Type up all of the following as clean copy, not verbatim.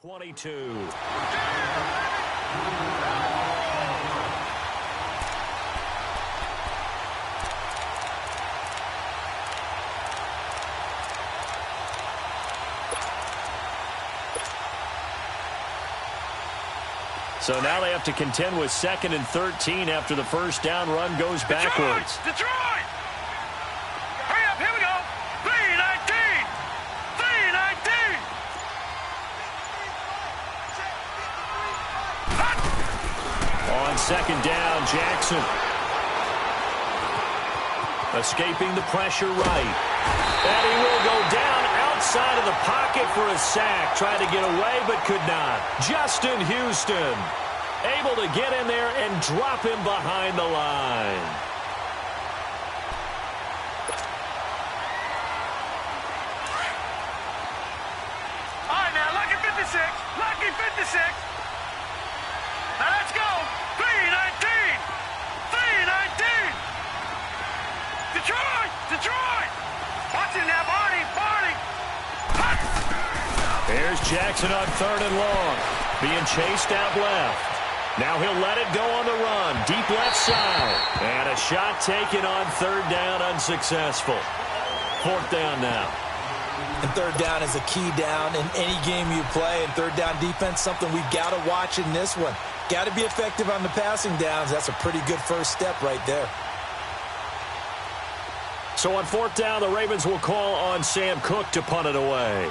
22. So now they have to contend with 2nd and 13 after the first down run goes backwards. Detroit! Hurry up, here we go! 3-19! 3-19! On 2nd down, Jackson. Escaping the pressure right. And he will go down outside of the pocket for a sack. Tried to get away, but could not. Justin Houston able to get in there and drop him behind the line. All right, now, lucky 56. Lucky 56. Now, let's go. 3-19. 3-19. Detroit! Detroit! Watch it now, Barney! Barney! There's Jackson on 3rd and long. Being chased out left. Now he'll let it go on the run. Deep left side. And a shot taken on 3rd down, unsuccessful. 4th down now. And 3rd down is a key down in any game you play. And 3rd down defense, something we've got to watch in this one. Got to be effective on the passing downs. That's a pretty good first step right there. So on 4th down, the Ravens will call on Sam Cook to punt it away.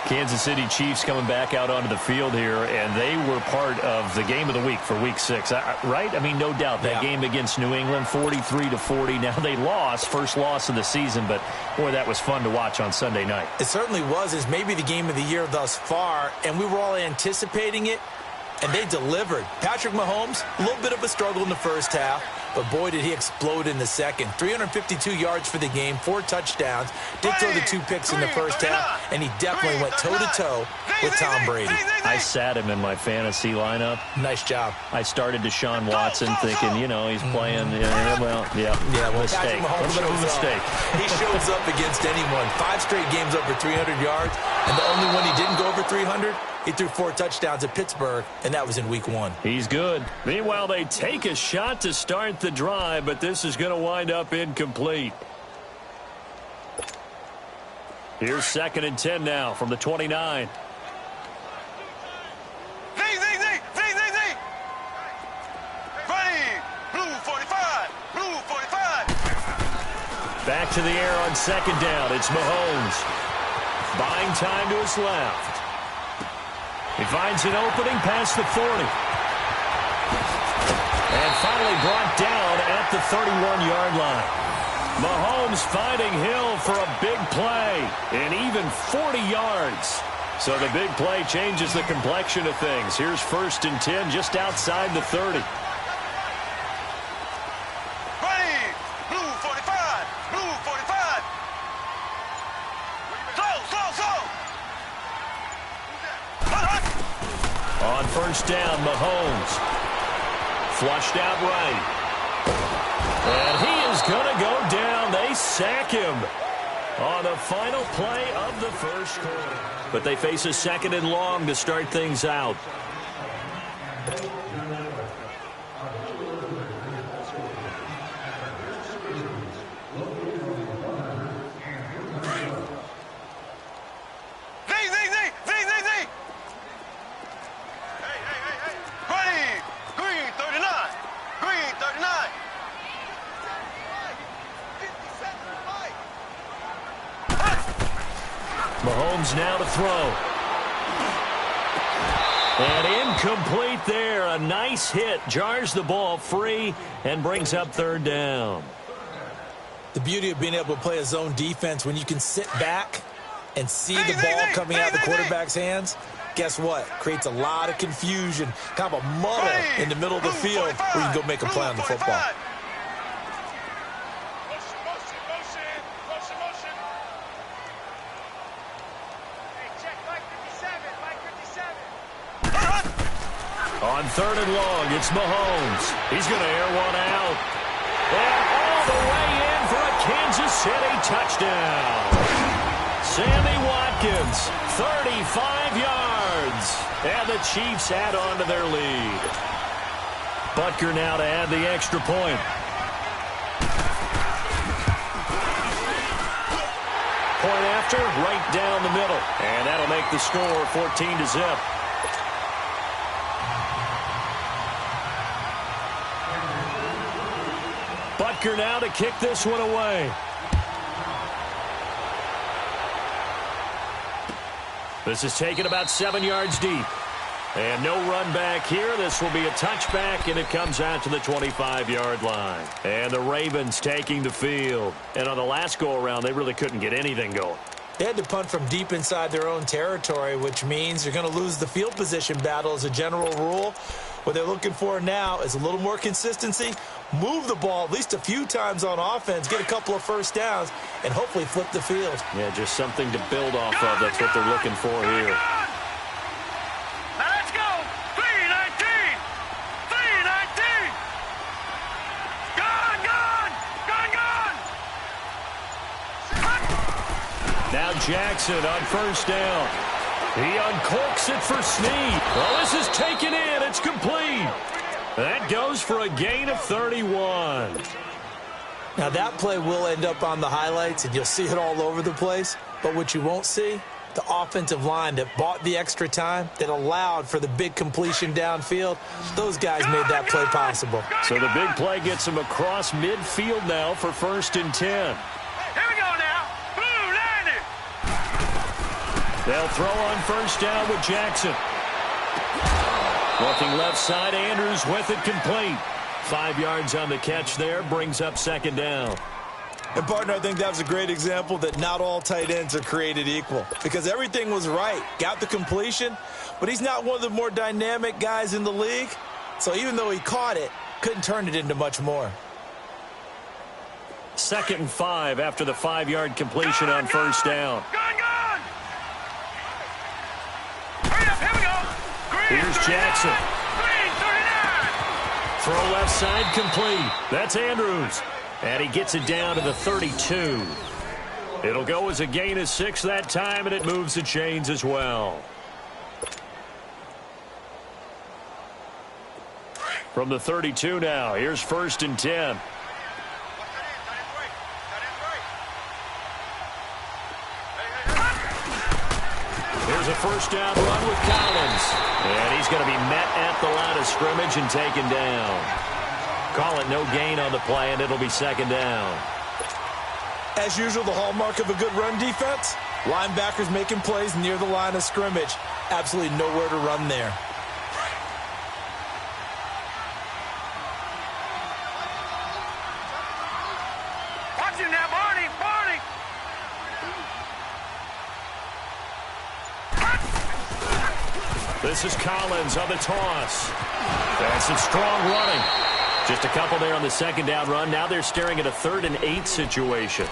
Kansas City Chiefs coming back out onto the field here, and they were part of the game of the week for Week 6, right? I mean, no doubt that game against New England, 43-40. Now they lost, first loss of the season, but boy, that was fun to watch on Sunday night. It certainly was. It's maybe the game of the year thus far, and we were all anticipating it, and they delivered. Patrick Mahomes, a little bit of a struggle in the first half, but boy, did he explode in the second. 352 yards for the game, 4 touchdowns. Did throw the 2 picks in the first half, and he definitely went toe-to-toe with Tom Brady. I sat him in my fantasy lineup. Nice job. I started Deshaun Watson thinking, you know, he's playing, mistake. A little bit of a mistake. He shows up against anyone. 5 straight games over 300 yards, and the only one he didn't go over 300, he threw 4 touchdowns at Pittsburgh, and that was in Week 1. He's good. Meanwhile, they take a shot to start the drive, but this is going to wind up incomplete. Here's 2nd and 10 now from the 29. Back to the air on 2nd down. It's Mahomes. Buying time to his left. He finds an opening past the 40. And finally brought down at the 31-yard line. Mahomes finding Hill for a big play. And even 40 yards. So the big play changes the complexion of things. Here's 1st and 10 just outside the 30. On 1st down, Mahomes. Flushed out right. And he is going to go down. They sack him on the final play of the first quarter. But they face a 2nd and long to start things out. Mahomes now to throw. And incomplete there. A nice hit. Jars the ball free and brings up 3rd down. The beauty of being able to play a zone defense when you can sit back and see the ball coming out of the quarterback's hands, guess what? Creates a lot of confusion, kind of a muddle in the middle of the field where you can go make a play on the football. On 3rd and long, it's Mahomes. He's going to air one out. And all the way in for a Kansas City touchdown. Sammy Watkins, 35 yards. And the Chiefs add on to their lead. Butker now to add the extra point. Point after, right down the middle. And that'll make the score 14-0. Butker now to kick this one away. This is taken about 7 yards deep. And no run back here. This will be a touchback, and it comes out to the 25-yard line. And the Ravens taking the field. And on the last go-around, they really couldn't get anything going. They had to punt from deep inside their own territory, which means you're going to lose the field position battle as a general rule. What they're looking for now is a little more consistency, move the ball at least a few times on offense, get a couple of first downs, and hopefully flip the field. Yeah, just something to build off of. That's what they're looking for here. Now let's go. 3-19. 3-19. Gone. Now Jackson on 1st down. He uncorks it for Snead. Well, this is taken in. It's complete. That goes for a gain of 31. Now, that play will end up on the highlights, and you'll see it all over the place. But what you won't see, the offensive line that bought the extra time, that allowed for the big completion downfield, those guys made that play possible. So the big play gets him across midfield now for 1st and 10. Here we go now. Blue landed. They'll throw on 1st down with Jackson. Looking left side, Andrews with it complete. 5 yards on the catch there, brings up 2nd down. And, partner, I think that was a great example that not all tight ends are created equal, because everything was right. Got the completion, but he's not one of the more dynamic guys in the league. So even though he caught it, couldn't turn it into much more. 2nd and 5 after the 5-yard completion on 1st down. Gone. Hurry up, here we go. Green Here's 39. Jackson. Green 39. Throw left side complete. That's Andrews. And he gets it down to the 32. It'll go as a gain of 6 that time, and it moves the chains as well. From the 32 now, here's 1st and 10. Here's a 1st down run with Collins. And he's going to be met at the line of scrimmage and taken down. Call it no gain on the play, and it'll be 2nd down. As usual, the hallmark of a good run defense, linebackers making plays near the line of scrimmage. Absolutely nowhere to run there. Watch him now, Barney. This is Collins on the toss. That's some strong running. Just a couple there on the 2nd down run. Now they're staring at a 3rd and 8 situation.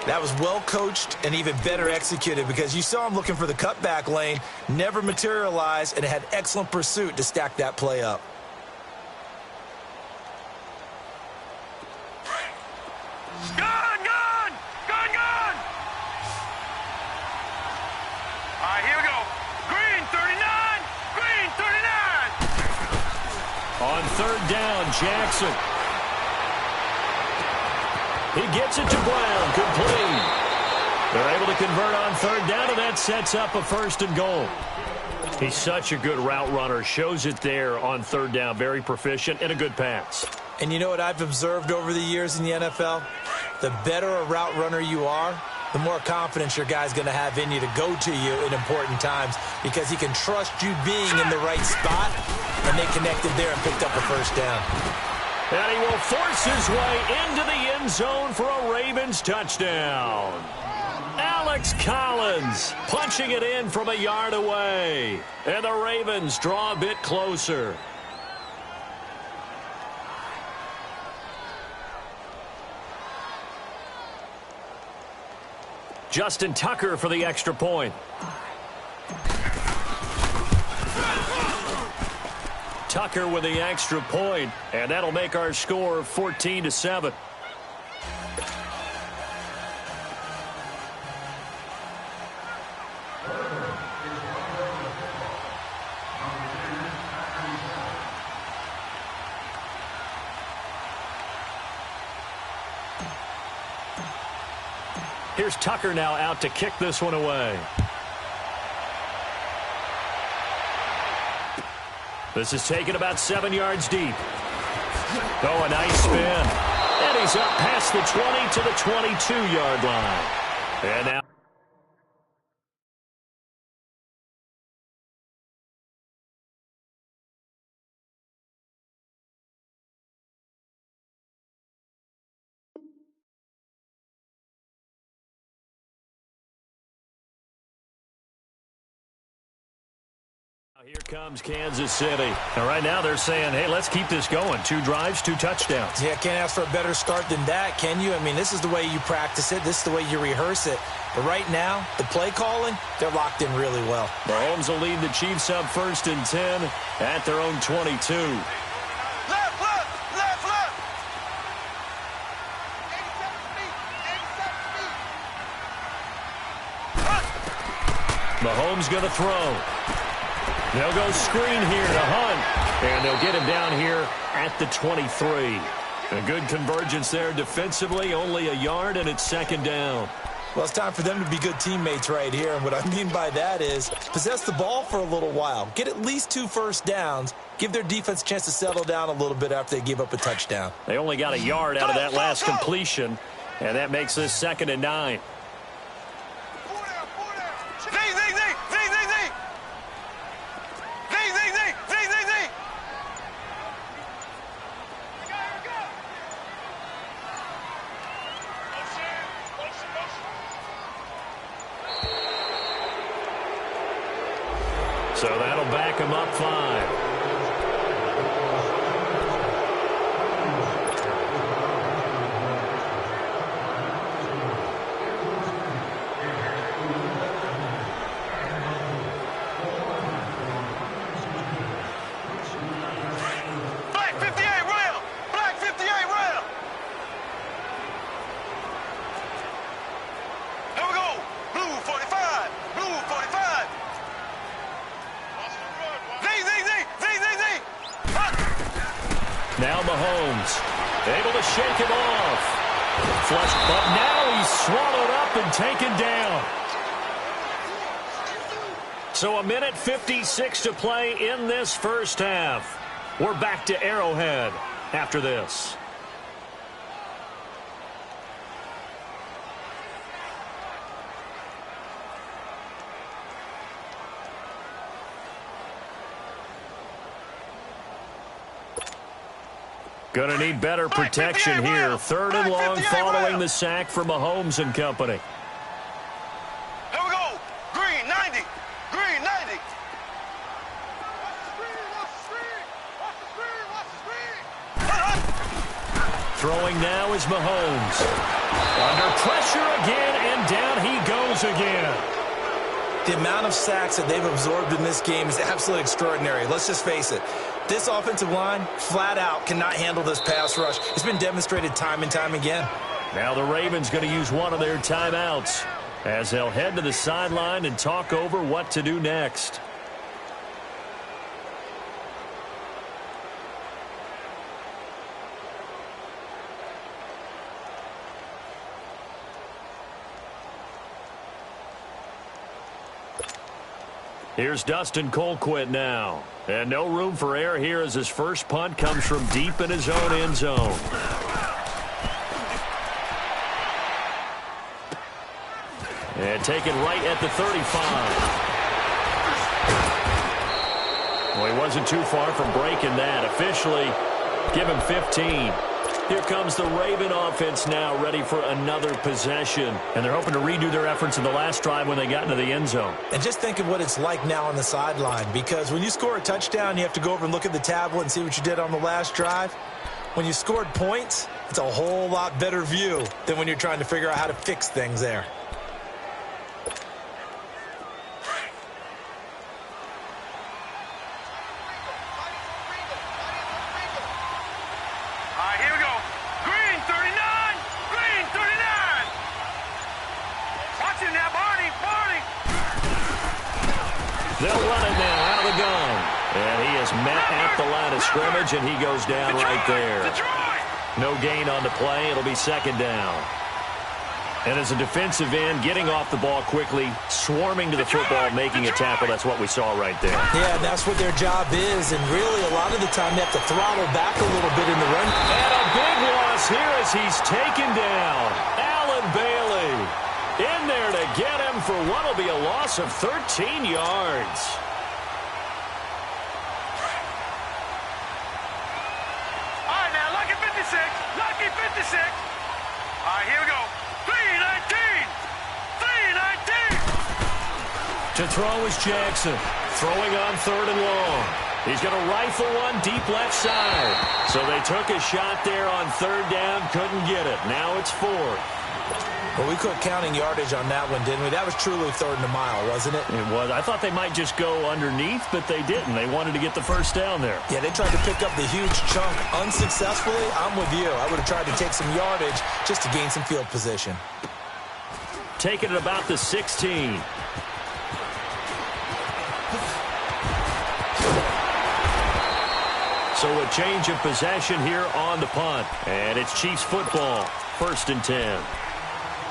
That was well coached and even better executed, because you saw him looking for the cutback lane, never materialized, and had excellent pursuit to stack that play up. Gone. All right, here we go. Green 39. Green 39. On 3rd down, Jackson. He gets it to Brown, complete. They're able to convert on 3rd down, and that sets up a 1st and goal. He's such a good route runner. Shows it there on 3rd down. Very proficient and a good pass. And you know what I've observed over the years in the NFL? The better a route runner you are, the more confidence your guy's going to have in you to go to you in important times, because he can trust you being in the right spot, and they connected there and picked up a 1st down. And he will force his way into the end zone for a Ravens touchdown. Alex Collins punching it in from a yard away. And the Ravens draw a bit closer. Justin Tucker for the extra point. Tucker with the extra point, and that'll make our score 14-7. Here's Tucker now out to kick this one away. This is taken about 7 yards deep. Oh, a nice spin. And he's up past the 20 to the 22-yard line. And now here comes Kansas City. And right now they're saying, hey, let's keep this going. 2 drives, 2 touchdowns. Yeah, can't ask for a better start than that, can you? I mean, this is the way you practice it. This is the way you rehearse it. But right now, the play calling, they're locked in really well. Mahomes will lead the Chiefs up 1st and 10 at their own 22. Left, left, left, left. 87 feet. Mahomes going to throw. They'll go screen here to Hunt, and they'll get him down here at the 23. A good convergence there defensively, only a yard, and it's 2nd down. Well, it's time for them to be good teammates right here, and what I mean by that is possess the ball for a little while, get at least 2 first downs, give their defense a chance to settle down a little bit after they give up a touchdown. They only got a yard out of that last completion, and that makes this 2nd and 9. So that'll back him up 5. Now Mahomes, able to shake him off. Flushed, but now he's swallowed up and taken down. So 1:56 to play in this first half. We're back to Arrowhead after this. Going to need better protection here. 3rd and long following the sack for Mahomes and company. Here we go. Green, 90. Green, 90. Throwing now is Mahomes. Under pressure again, and down he goes again. The amount of sacks that they've absorbed in this game is absolutely extraordinary. Let's just face it. This offensive line, flat out, cannot handle this pass rush. It's been demonstrated time and time again. Now the Ravens going to use one of their timeouts as they'll head to the sideline and talk over what to do next. Here's Dustin Colquitt now. And no room for error here as his first punt comes from deep in his own end zone. And taken right at the 35. Well, he wasn't too far from breaking that. Officially, give him 15. Here comes the Raven offense now, ready for another possession. And they're hoping to redo their efforts in the last drive when they got into the end zone. And just think of what it's like now on the sideline, because when you score a touchdown, you have to go over and look at the tablet and see what you did on the last drive. When you scored points, it's a whole lot better view than when you're trying to figure out how to fix things there. They'll run it now out of the gun. And he is met at the line of scrimmage, and he goes down right there. No gain on the play. It'll be second down. And as a defensive end, getting off the ball quickly, swarming to the football, making a tackle, that's what we saw right there. Yeah, and that's what their job is. And really, a lot of the time, they have to throttle back a little bit in the run. And a big loss here as he's taken down. Allen Bailey in there to get him for what will be a loss of 13 yards. All right, now, lucky 56. Lucky 56. All right, here we go. 319. 319. To throw is Jackson. Throwing on 3rd and long. He's going to rifle one deep left side. So they took a shot there on 3rd down. Couldn't get it. Now it's 4th. Well, we quit counting yardage on that one, didn't we? That was truly 3rd and a mile, wasn't it? It was. I thought they might just go underneath, but they didn't. They wanted to get the first down there. Yeah, they tried to pick up the huge chunk unsuccessfully. I'm with you. I would have tried to take some yardage just to gain some field position. Taking it about the 16. So a change of possession here on the punt. And it's Chiefs football. 1st and 10.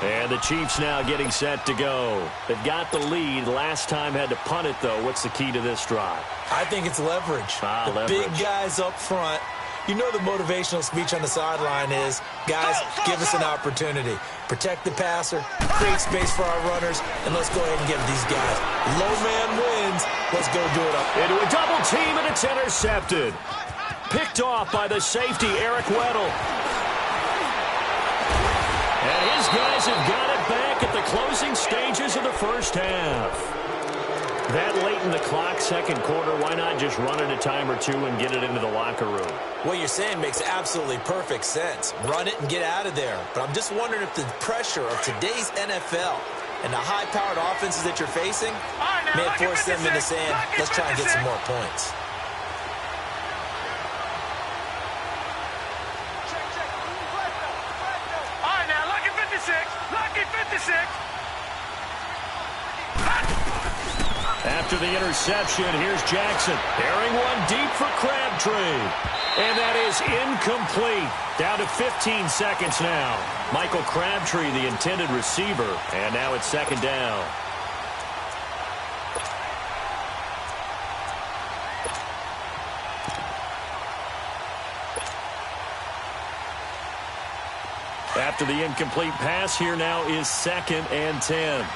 And the Chiefs now getting set to go. They've got the lead. Last time had to punt it, though. What's the key to this drive? I think it's leverage. Leverage. Big guys up front. You know the motivational speech on the sideline is, guys, give us an opportunity. Protect the passer, create space for our runners, and let's go ahead and give these guys. Low man wins. Let's go do it up. Into a double team, and it's intercepted. Picked off by the safety, Eric Weddle. And his guys have got it back at the closing stages of the first half. That late in the clock, second quarter, why not just run it a time or two and get it into the locker room? What you're saying makes absolutely perfect sense. Run it and get out of there. But I'm just wondering if the pressure of today's NFL and the high-powered offenses that you're facing may have forced them into saying, let's try and get some more points. After the interception, here's Jackson. Airing one deep for Crabtree. And that is incomplete. Down to 15 seconds now. Michael Crabtree, the intended receiver. And now it's 2nd down. After the incomplete pass, here now is 2nd and 10.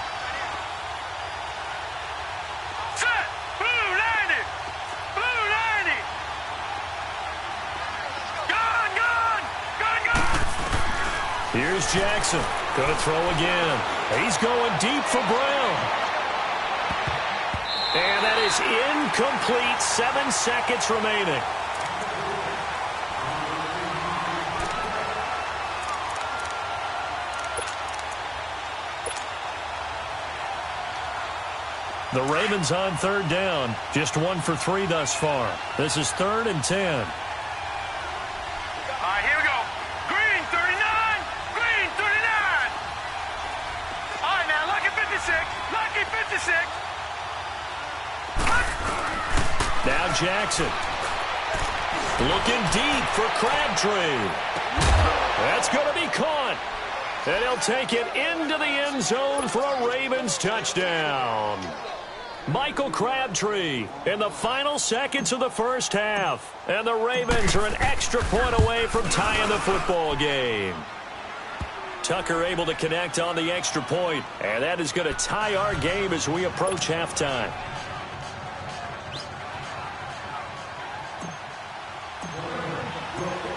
Here's Jackson. Going to throw again. He's going deep for Brown. And that is incomplete. 7 seconds remaining. The Ravens on 3rd down. Just 1 for 3 thus far. This is 3rd and 10. Now Jackson. Looking deep for Crabtree. That's going to be caught. And he'll take it into the end zone for a Ravens touchdown. Michael Crabtree in the final seconds of the first half. And the Ravens are an extra point away from tying the football game. Tucker able to connect on the extra point. And that is going to tie our game as we approach halftime.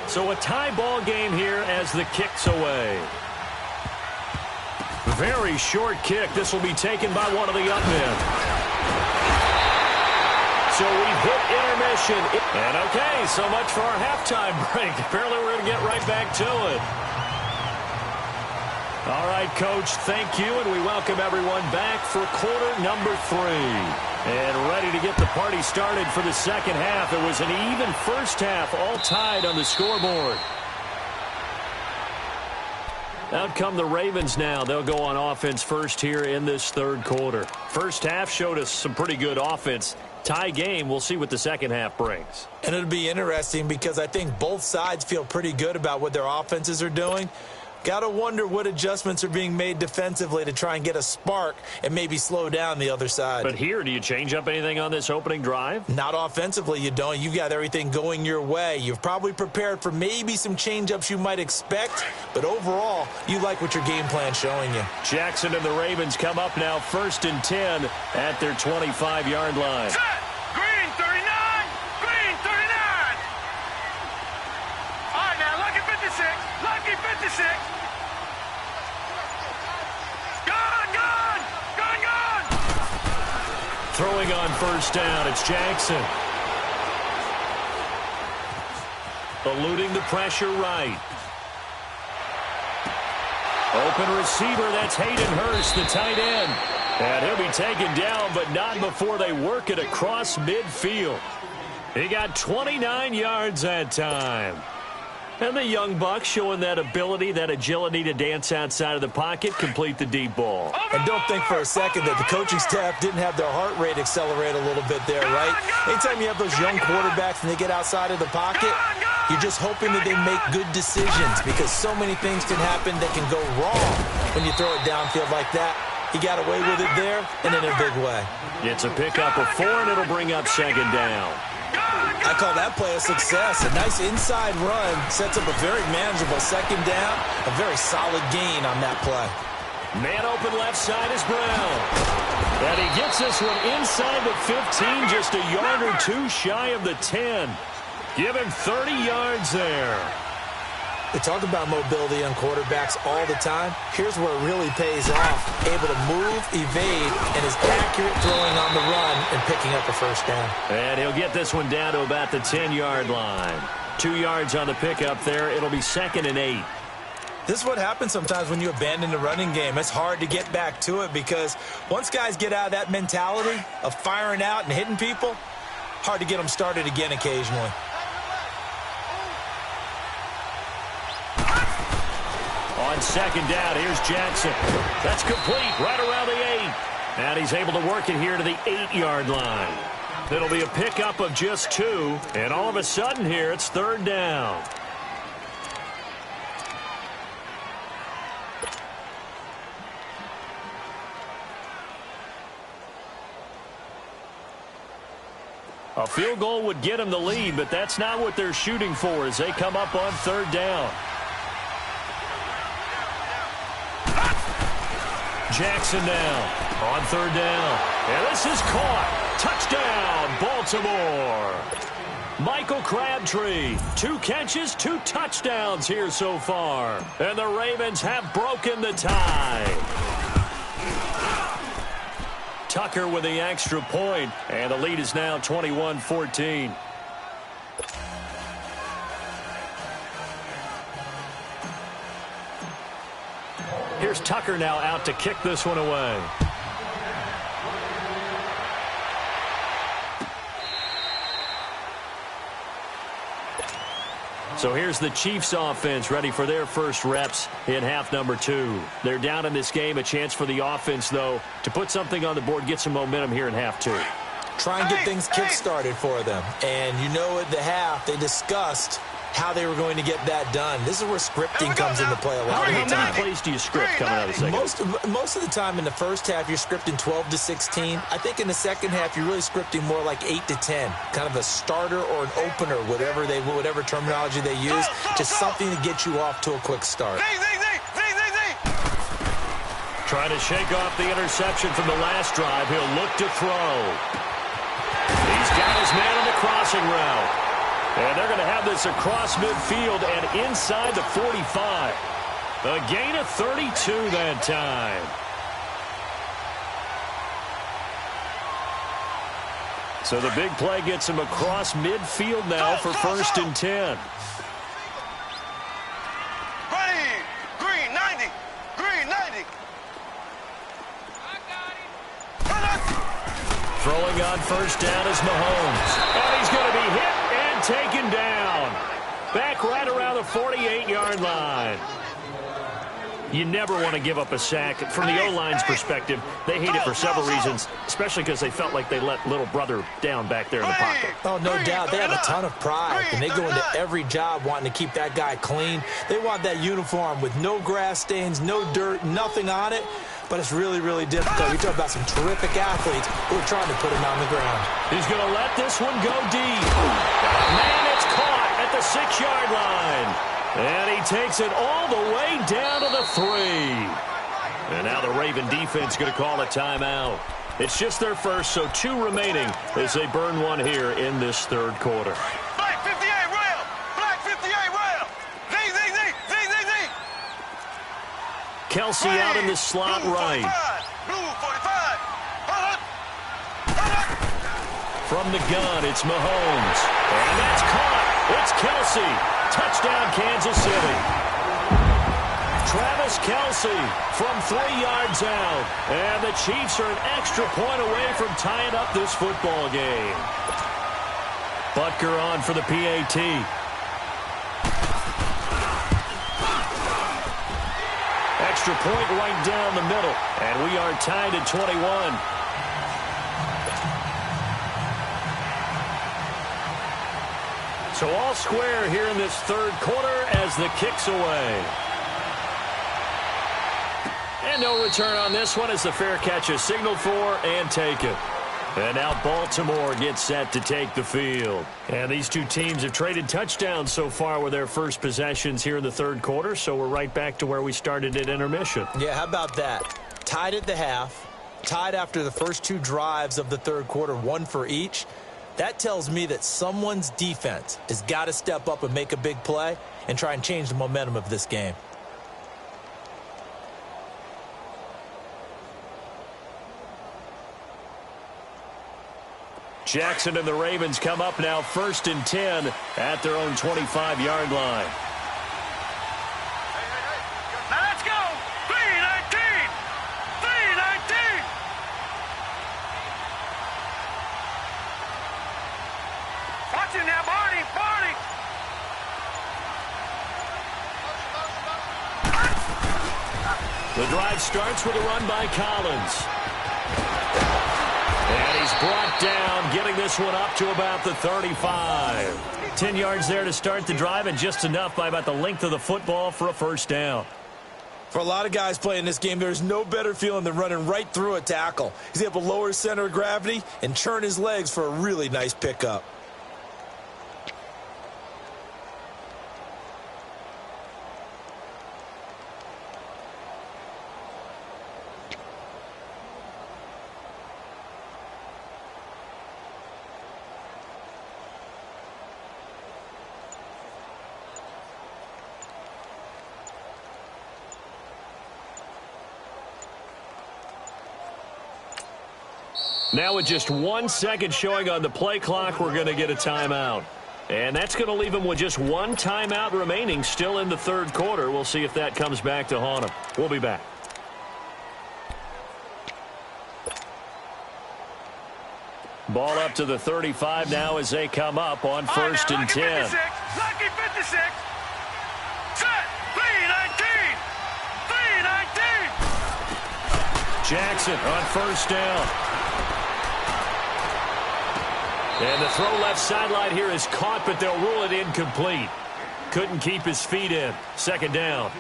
So a tie ball game here as the kick's away. Very short kick. This will be taken by one of the up men. So we've hit intermission. And okay, so much for our halftime break. Apparently we're going to get right back to it. All right, Coach, thank you, and we welcome everyone back for quarter number 3. And ready to get the party started for the second half. It was an even first half, all tied on the scoreboard. Out come the Ravens now. They'll go on offense first here in this third quarter. First half showed us some pretty good offense. Tie game. We'll see what the second half brings. And it'll be interesting because I think both sides feel pretty good about what their offenses are doing. Got to wonder what adjustments are being made defensively to try and get a spark and maybe slow down the other side. But here, do you change up anything on this opening drive? Not offensively, you don't. You've got everything going your way. You've probably prepared for maybe some change-ups you might expect, but overall, you like what your game plan's showing you. Jackson and the Ravens come up now 1st and 10 at their 25-yard line. Set. Green 39. Green 39. All right, now, lucky 56. Lucky 56. Throwing on first down, it's Jackson. Eluding the pressure right. Open receiver, that's Hayden Hurst, the tight end. And he'll be taken down, but not before they work it across midfield. He got 29 yards that time. And the young buck showing that ability, that agility to dance outside of the pocket, complete the deep ball. And don't think for a second that the coaching staff didn't have their heart rate accelerate a little bit there, right? Anytime you have those young quarterbacks and they get outside of the pocket, you're just hoping that they make good decisions because so many things can happen that can go wrong when you throw it downfield like that. He got away with it there and in a big way. It's a pickup of 4, and it'll bring up second down. I call that play a success. A nice inside run sets up a very manageable second down. A very solid gain on that play. Man open left side is Brown. And he gets this one inside the 15, just a yard or two shy of the 10. Give him 30 yards there. They talk about mobility on quarterbacks all the time. Here's where it really pays off. Able to move, evade, and is accurate throwing on the run and picking up a first down. And he'll get this one down to about the 10-yard line. 2 yards on the pickup there. It'll be 2nd and 8. This is what happens sometimes when you abandon the running game. It's hard to get back to it because once guys get out of that mentality of firing out and hitting people, hard to get them started again occasionally. On second down, here's Jackson. That's complete right around the 8. And he's able to work it here to the 8-yard line. It'll be a pickup of just 2. And all of a sudden here, it's 3rd down. A field goal would get them the lead, but that's not what they're shooting for as they come up on 3rd down. Jackson now on 3rd down. And this is caught. Touchdown, Baltimore. Michael Crabtree, 2 catches, 2 touchdowns here so far. And the Ravens have broken the tie. Tucker with the extra point, and the lead is now 21-14. Here's Tucker now out to kick this one away. So here's the Chiefs offense ready for their first reps in half number 2. They're down in this game. A chance for the offense, though, to put something on the board, get some momentum here in half 2. Try and get things kick-started for them. And you know at the half they discussed how they were going to get that done. This is where scripting comes into play a lot of the time. How many plays do you script coming out of the second? Most of the time in the first half, you're scripting 12 to 16. I think in the second half, you're really scripting more like 8 to 10. Kind of a starter or an opener, whatever terminology they use. Just something to get you off to a quick start. Trying to shake off the interception from the last drive. He'll look to throw. He's got his man on the crossing route. And they're going to have this across midfield and inside the 45. A gain of 32 that time. So the big play gets him across midfield now for 1st and 10. Ready. Green 90. Green 90. Throwing on first down is Mahomes. And he's going to be hit and taken down. Back right around the 48-yard line. You never want to give up a sack. From the O-line's perspective, they hate it for several reasons, especially because they felt like they let little brother down back there in the pocket. Oh, no doubt. They have a ton of pride, and they go into every job wanting to keep that guy clean. They want that uniform with no grass stains, no dirt, nothing on it. But it's really, really difficult. You're talking about some terrific athletes who are trying to put him on the ground. He's going to let this one go deep. Man, it's caught at the 6-yard line. And he takes it all the way down to the 3. And now the Raven defense going to call a timeout. It's just their first, so 2 remaining as they burn one here in this third quarter. Black 58 rail! Black 58 rail! Z! Kelsey out in the slot right. Blue 45! From the gun, it's Mahomes. And that's caught. It's Kelsey. Touchdown, Kansas City. Travis Kelsey from 3 yards out. And the Chiefs are an extra point away from tying up this football game. Butker on for the PAT. Extra point right down the middle. And we are tied at 21. So all square here in this third quarter as the kick's away. And no return on this one as the fair catch is signaled for and taken. And now Baltimore gets set to take the field. And these two teams have traded touchdowns so far with their first possessions here in the third quarter, so we're right back to where we started at intermission. Yeah, how about that? Tied at the half, tied after the first 2 drives of the third quarter, 1 for each. That tells me that someone's defense has got to step up and make a big play and try and change the momentum of this game. Jackson and the Ravens come up now 1st and 10 at their own 25-yard line. Now let's go! 3-19! 3-19! Watch him now, Barney! Barney! The drive starts with a run by Collins. And he's brought down, getting this one up to about the 35. 10 yards there to start the drive, and just enough by about the length of the football for a first down. For a lot of guys playing this game, there's no better feeling than running right through a tackle. He's able to lower his center of gravity and turn his legs for a really nice pickup. Now with just 1 second showing on the play clock, we're going to get a timeout. And that's going to leave him with just 1 timeout remaining still in the third quarter. We'll see if that comes back to haunt him. We'll be back. Ball up to the 35 now as they come up on 1st and 10. Lucky 56. Lucky 56. Set. 3-19. 3-19. Jackson on 1st down. And the throw left sideline here is caught, but they'll rule it incomplete. Couldn't keep his feet in. 2nd down.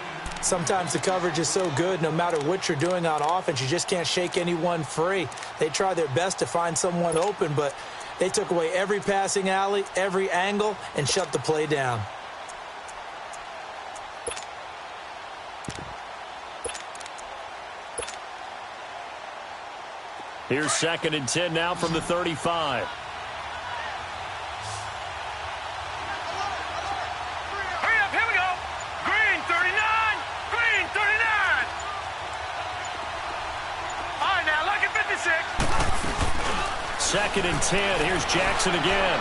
Sometimes the coverage is so good, no matter what you're doing on offense, you just can't shake anyone free. They try their best to find someone open, but they took away every passing alley, every angle, and shut the play down. Here's 2nd and 10 now from the 35. Second and 10. Here's Jackson again.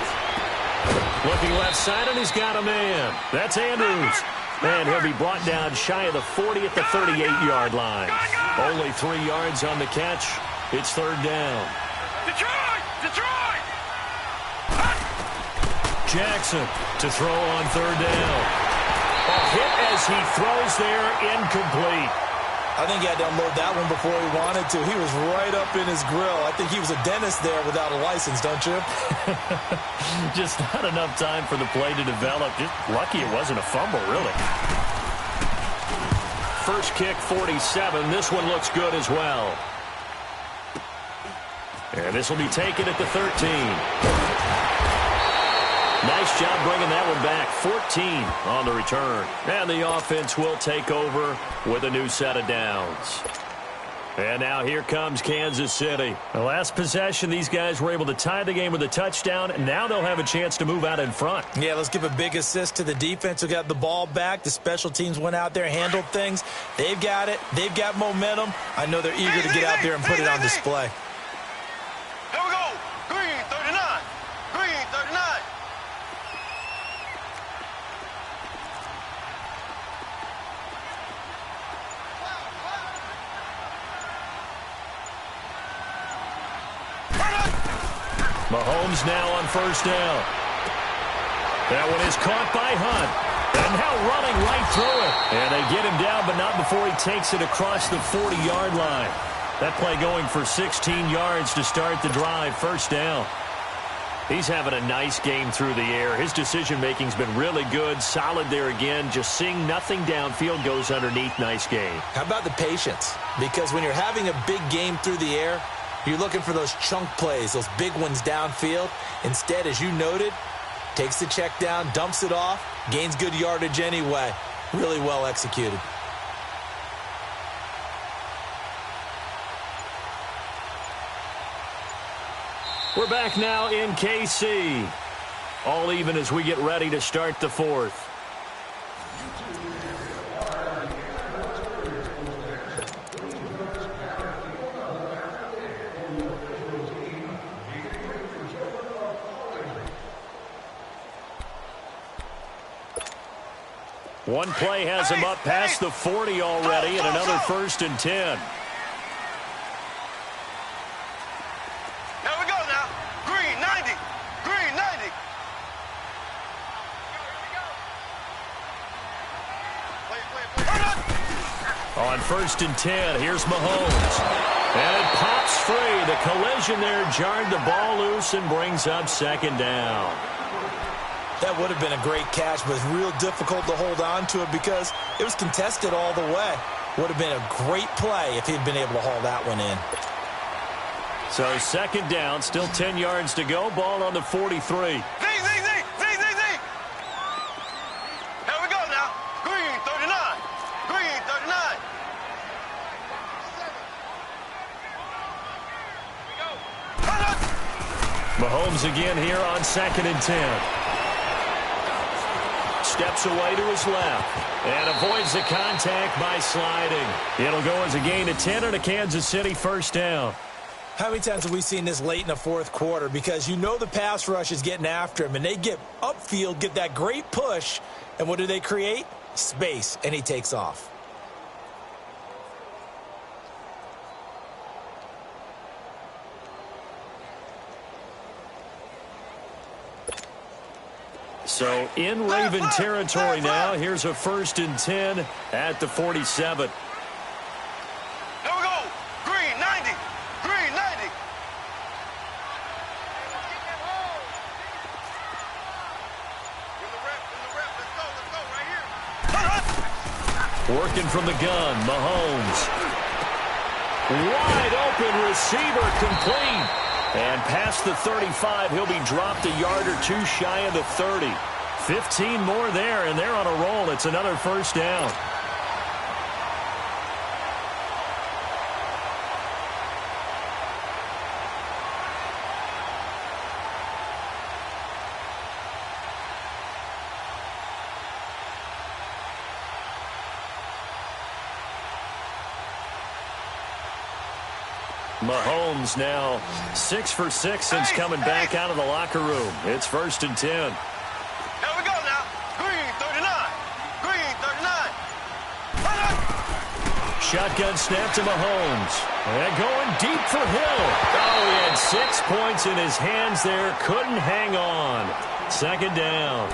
Looking left side, and he's got a man. That's Andrews. And he'll be brought down shy of the 40 at the 38-yard line. Only 3 yards on the catch. It's 3rd down. Detroit! Detroit! Jackson to throw on 3rd down. A hit as he throws there, incomplete. I think he had to unload that one before he wanted to. He was right up in his grill. I think he was a dentist there without a license, don't you? Just not enough time for the play to develop. Just lucky it wasn't a fumble, really. First kick, 47. This one looks good as well. And this will be taken at the 13. Nice job bringing that one back. 14 on the return. And the offense will take over with a new set of downs. And now here comes Kansas City. The last possession, these guys were able to tie the game with a touchdown, and now they'll have a chance to move out in front. Yeah, let's give a big assist to the defense who got the ball back. The special teams went out there, handled things. They've got it. They've got momentum. I know they're eager to get out there and put it on display. Here we go. Green, 39. Green, 39. Mahomes now on first down. That one is caught by Hunt. And now running right through it. And they get him down, but not before he takes it across the 40-yard line. That play going for 16 yards to start the drive. First down. He's having a nice game through the air. His decision-making's been really good. Solid there again. Just seeing nothing downfield goes underneath. Nice game. How about the patience? Because when you're having a big game through the air, you're looking for those chunk plays, those big ones downfield. Instead, as you noted, takes the check down, dumps it off, gains good yardage anyway. Really well executed. We're back now in KC. All even as we get ready to start the fourth. One play has him up past the 40 already, and another 1st and 10. Here we go now. Green, 90. Green, 90. On 1st and 10, here's Mahomes. And it pops free. The collision there jarred the ball loose and brings up 2nd down. That would have been a great catch, but it's real difficult to hold on to it because it was contested all the way. Would have been a great play if he'd been able to haul that one in. So 2nd down, still 10 yards to go. Ball on the 43. Z. Here we go now. Green, 39. Green, 39. Mahomes again here on 2nd and 10. Steps away to his left and avoids the contact by sliding. It'll go as a gain of 10 and a Kansas City 1st down. How many times have we seen this late in the 4th quarter? Because you know the pass rush is getting after him, and they get upfield, get that great push, and what do they create? Space, and he takes off. So in Raven territory now. Here's a 1st and 10 at the 47. Here we go. Green, 90. Green, 90. Let's go Working from the gun, Mahomes. Wide open receiver, complete. And past the 35, he'll be dropped a yard or two shy of the 30. 15 more there, and they're on a roll. It's another 1st down. Mahomes now 6 for 6 since coming back out of the locker room. It's 1st and 10. Here we go now. Green, 39. Green, 39. Shotgun snap to Mahomes. And going deep for Hill. Oh, he had 6 points in his hands there. Couldn't hang on. 2nd down.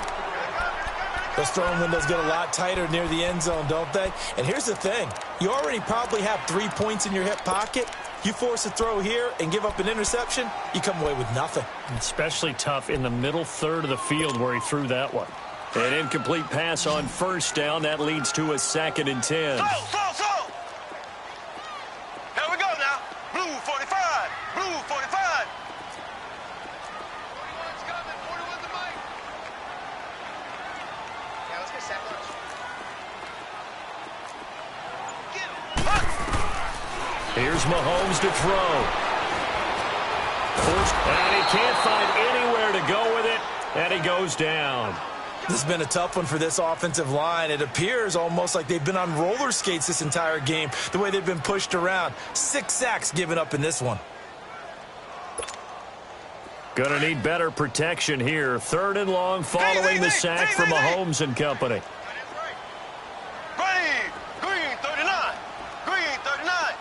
Those throwing windows get a lot tighter near the end zone, don't they? And here's the thing. You already probably have 3 points in your hip pocket. You force a throw here and give up an interception, you come away with nothing. Especially tough in the middle third of the field where he threw that one. An incomplete pass on first down. That leads to a 2nd and 10. So. Here we go now. Blue 45. Blue 45. 41's coming. 41's the mic. Yeah, let's get sack lunch. Here's Mahomes to throw. And he can't find anywhere to go with it, and he goes down. This has been a tough one for this offensive line. It appears almost like they've been on roller skates this entire game, the way they've been pushed around. 6 sacks given up in this one. Gonna need better protection here. 3rd and long following the sack from Mahomes and company. Green 39. Green 39.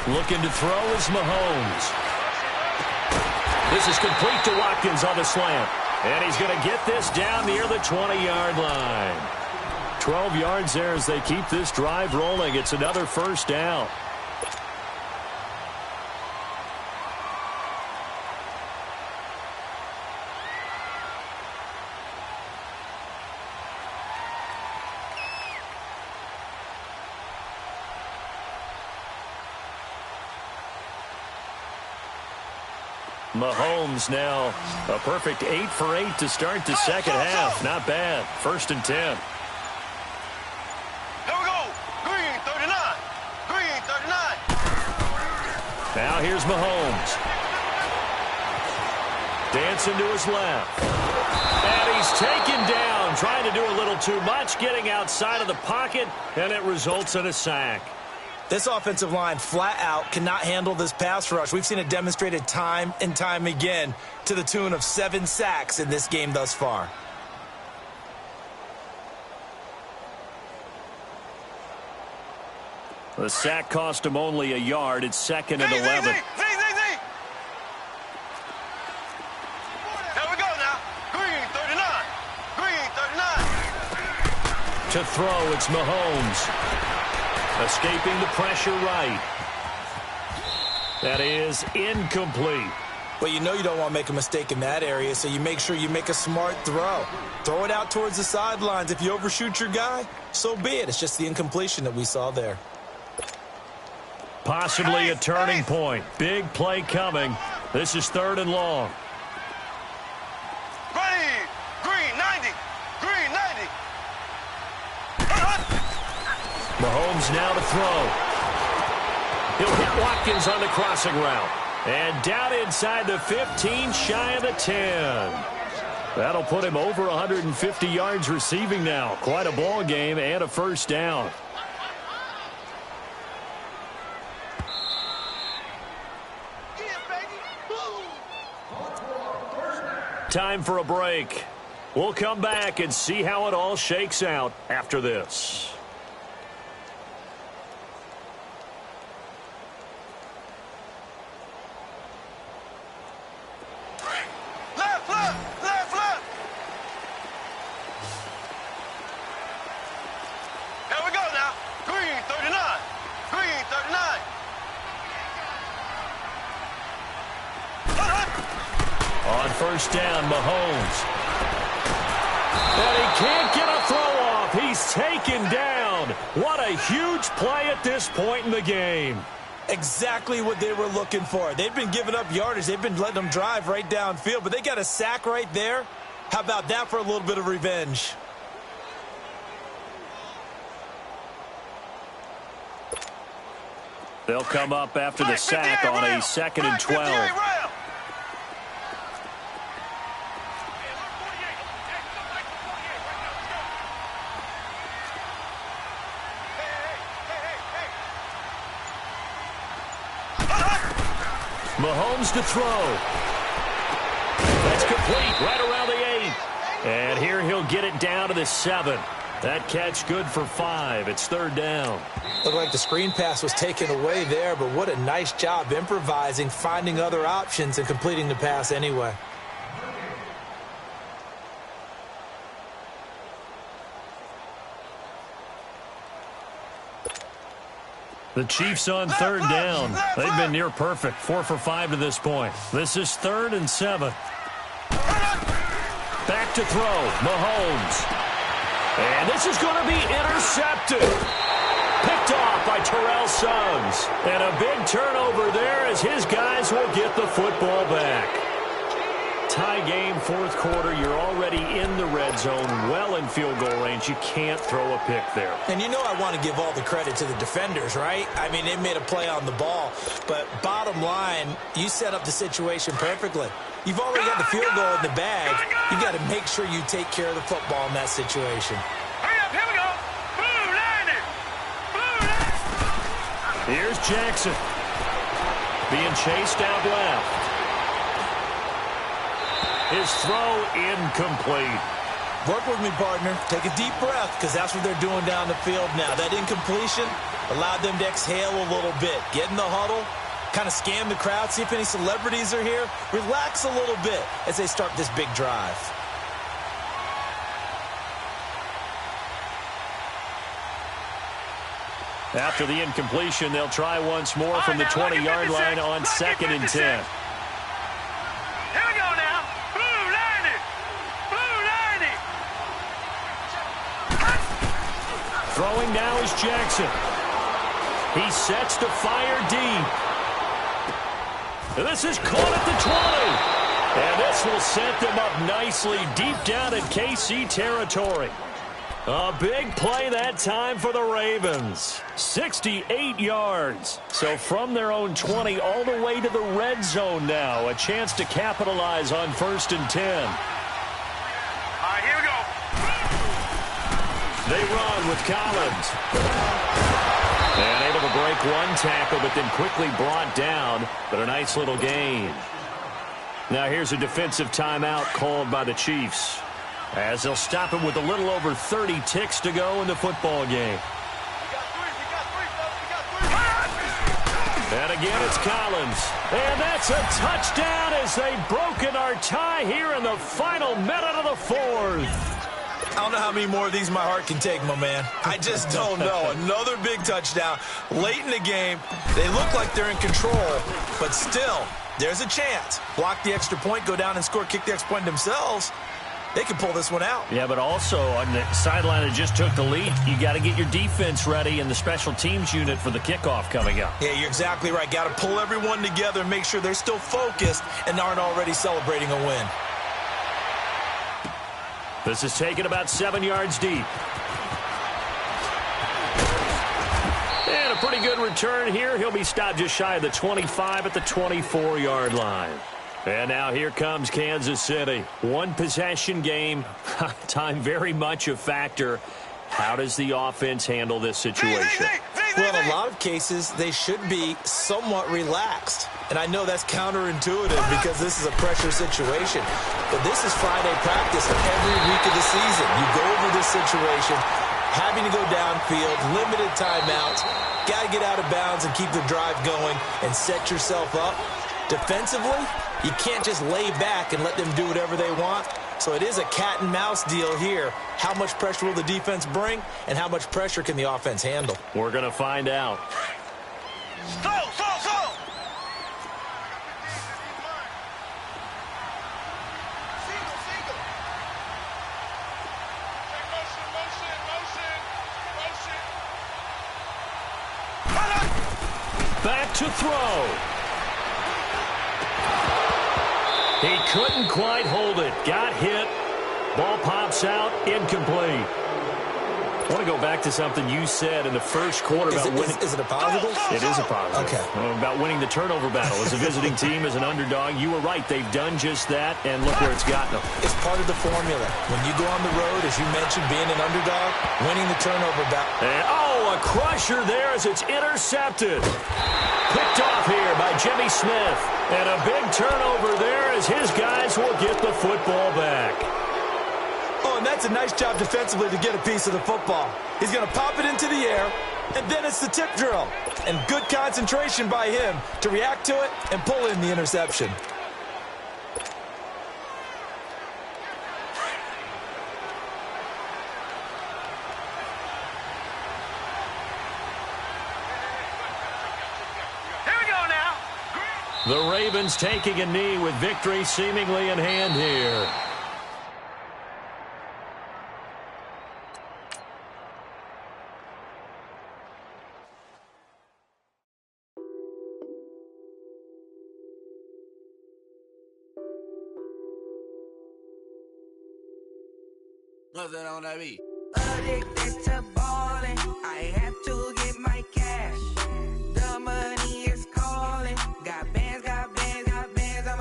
Looking to throw is Mahomes. This is complete to Watkins on the slant. And he's going to get this down near the 20-yard line. 12 yards there as they keep this drive rolling. It's another first down. Mahomes now a perfect 8 for 8 to start the second half. Not bad. 1st and 10. Here we go. Green 39. Green 39. Now here's Mahomes. Dancing to his left. And he's taken down, trying to do a little too much, getting outside of the pocket, and it results in a sack. This offensive line flat out cannot handle this pass rush. We've seen it demonstrated time and time again to the tune of 7 sacks in this game thus far. The sack cost him only a yard. It's 2nd and 11. Here we go now. Green 39. Green 39. To throw, it's Mahomes. Escaping the pressure right. That is incomplete. But you know you don't want to make a mistake in that area, so you make sure you make a smart throw. Throw it out towards the sidelines. If you overshoot your guy, so be it. It's just the incompletion that we saw there. Possibly a turning point. Big play coming. This is 3rd and long. Green 90. Green 90. Mahomes now to throw. He'll hit Watkins on the crossing route. And down inside the 15, shy of the 10. That'll put him over 150 yards receiving now. Quite a ball game and a first down. Time for a break. We'll come back and see how it all shakes out after this. First down, Mahomes. And he can't get a throw off. He's taken down. What a huge play at this point in the game. Exactly what they were looking for. They've been giving up yardage. They've been letting them drive right downfield, but they got a sack right there. How about that for a little bit of revenge? They'll come up after the sack on a 2nd and 12. Mahomes to throw. That's complete right around the 8. And here he'll get it down to the 7. That catch good for 5. It's 3rd down. Looked like the screen pass was taken away there, but what a nice job improvising, finding other options, and completing the pass anyway. The Chiefs on 3rd down. They've been near perfect. 4 for 5 to this point. This is 3rd and 7. Back to throw. Mahomes. And this is going to be intercepted. Picked off by Terrell Suggs. And a big turnover there as his guys will get the football back. Tie game, 4th quarter. You're already in the red zone, well in field goal range. You can't throw a pick there. And you know I want to give all the credit to the defenders, right? I mean, they made a play on the ball. But bottom line, you set up the situation perfectly. You've already got the field goal in the bag. You got to make sure you take care of the football in that situation. Hurry up, here we go. Blue line it. Blue line. Here's Jackson. Being chased out left. His throw incomplete. Work with me, partner. Take a deep breath, because that's what they're doing down the field now. That incompletion allowed them to exhale a little bit. Get in the huddle, kind of scan the crowd, see if any celebrities are here. Relax a little bit as they start this big drive. After the incompletion, they'll try once more from the 20-yard line on 2nd and 10. Here we go now. Blue line it. Blue line it. Throwing now is Jackson. He sets to fire deep. And this is caught at the 20. And this will set them up nicely deep down in KC territory. A big play that time for the Ravens. 68 yards. So from their own 20 all the way to the red zone now. A chance to capitalize on 1st and 10. All right, here we go. They run with Collins. And able to break one tackle, but then quickly brought down. But a nice little gain. Now here's a defensive timeout called by the Chiefs, as they'll stop it with a little over 30 ticks to go in the football game. And again, it's Collins. And that's a touchdown as they've broken our tie here in the final minute of the 4th. I don't know how many more of these my heart can take, my man. I just don't know. Another big touchdown. Late in the game, they look like they're in control, but still, there's a chance. Block the extra point, go down and score, kick the extra point themselves. They can pull this one out. Yeah, but also on the sideline that just took the lead, you got to get your defense ready and the special teams unit for the kickoff coming up. Yeah, you're exactly right. Got to pull everyone together and make sure they're still focused and aren't already celebrating a win. This is taken about 7 yards deep. And a pretty good return here. He'll be stopped just shy of the 25 at the 24-yard line. And now here comes Kansas City. One possession game. Time very much a factor. How does the offense handle this situation? Well, in a lot of cases, they should be somewhat relaxed. And I know that's counterintuitive because this is a pressure situation. But this is Friday practice every week of the season. You go over this situation, having to go downfield, limited timeouts, got to get out of bounds and keep the drive going and set yourself up. Defensively, you can't just lay back and let them do whatever they want. So it is a cat and mouse deal here. How much pressure will the defense bring, and how much pressure can the offense handle? We're going to find out. Slow. Back to throw. He couldn't quite hold it. Got hit. Ball pops out. Incomplete. I want to go back to something you said in the first quarter about winning. Is it a positive? It is a positive. Okay. About winning the turnover battle. As a visiting team, as an underdog, you were right. They've done just that, and look where it's gotten them. It's part of the formula. When you go on the road, as you mentioned, being an underdog, winning the turnover battle. And, a crusher there as it's intercepted. Picked off here by Jimmy Smith. And a big turnover there as his guys will get the football back. Oh, and That's a nice job defensively to get a piece of the football. He's going to pop it into the air, and then it's the tip drill. And good concentration by him to react to it and pull in the interception. The Ravens taking a knee with victory seemingly in hand here. What's that on that beat? Addicted to ballin', I have to get my cash. The money is calling. Got bands, I'm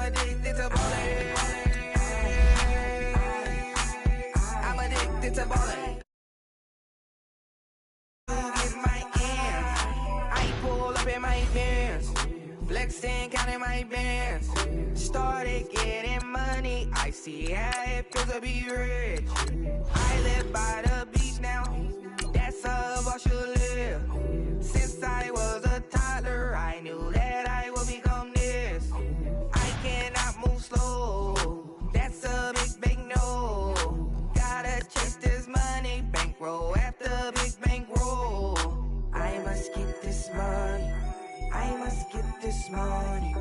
addicted to ballin'. I'm addicted to ballin'. Get my ends. I pull up in my pants. Flexing, counting my bands. Started getting money. I see how it feels to be rich. I live by the beach now. That's how I should live. Since I was a toddler, I knew that I would become this. I cannot move slow. That's a big no. Gotta chase this money. Bankroll after big bankroll. I must get this money. I must get this money.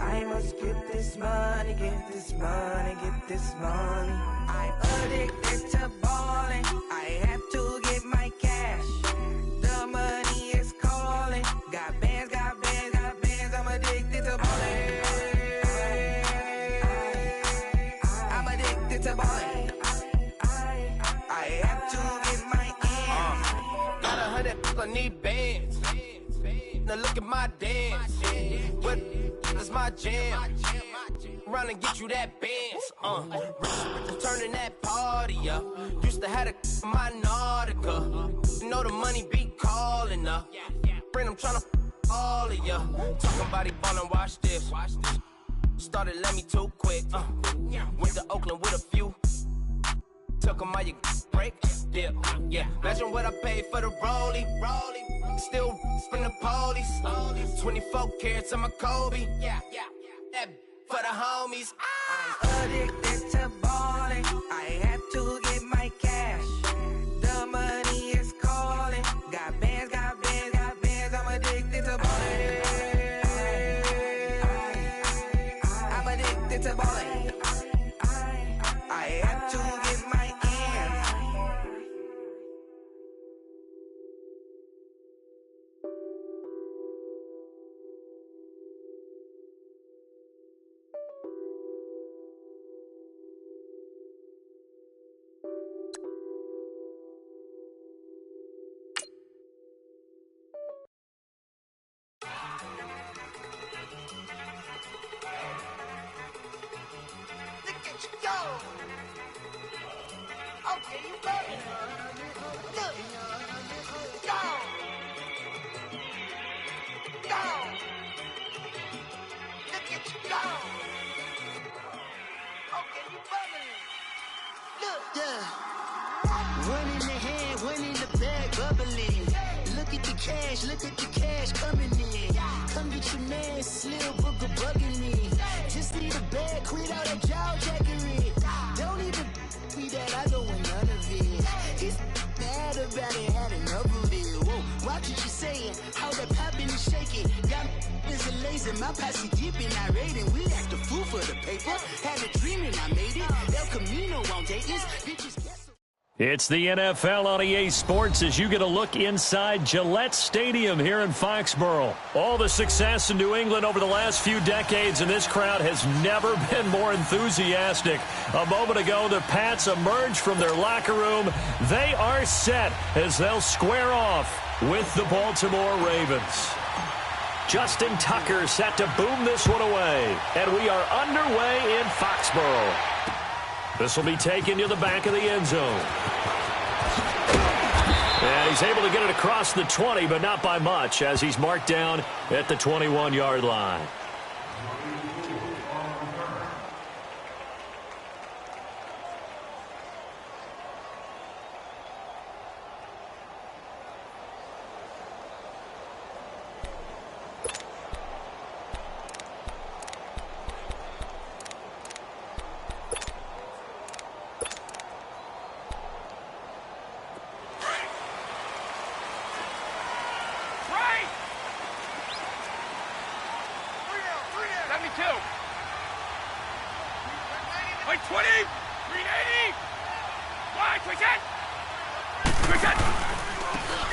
I must get this money, get this money, get this money. I'm addicted to ballin'. I have to get my cash. The money is calling. Got bands, I'm addicted to ballin'. I'm addicted to ballin'. I have to get my ends. Got 100, I need bands. Now look at my dance. What is my jam? Run and get you that bands. Turning that party up. Used to have a my Nautica. You know the money be calling up. Friend, I'm tryna all of ya. Talking about he ballin', watch this. Started let me too quick. Went to Oakland with a few. Took 'em all you break. Dip. Yeah. Imagine what I paid for the rollie. Still from the police. 24 carats on my Kobe. That for the homies. I'm addicted to ballin'. I have to get my cash. The money is calling. Got bands, I'm addicted to ballin'. I'm addicted to ballin'. I have to get my ends. Look at you go. Okay, you got it. Look. Go. Go. Look at you go. Okay, you bubbling. Look. Yeah. One in the hand, one in the bag, bubbling. Look at the cash coming in. Come get your man, Slim Booker bugging me. Just need a bag, quit all that jaw jackery. Don't even me that I don't want none of it. He's mad about it, had enough of it. Whoa, watch what you saying, how that poppin' and shaking. Y'all is a lazy, my posse deep and I raiding. We act a fool for the paper, had a dream and I made it. El Camino won't date this, bitches guess. It's the NFL on EA Sports as you get a look inside Gillette Stadium here in Foxborough. All the success in New England over the last few decades, and this crowd has never been more enthusiastic. A moment ago, the Pats emerged from their locker room. They are set as they'll square off with the Baltimore Ravens. Justin Tucker set to boom this one away, and we are underway in Foxborough. This will be taken to the back of the end zone. And he's able to get it across the 20, but not by much, as he's marked down at the 21-yard line. 20, 380. Wide, quick hit. Quick hit.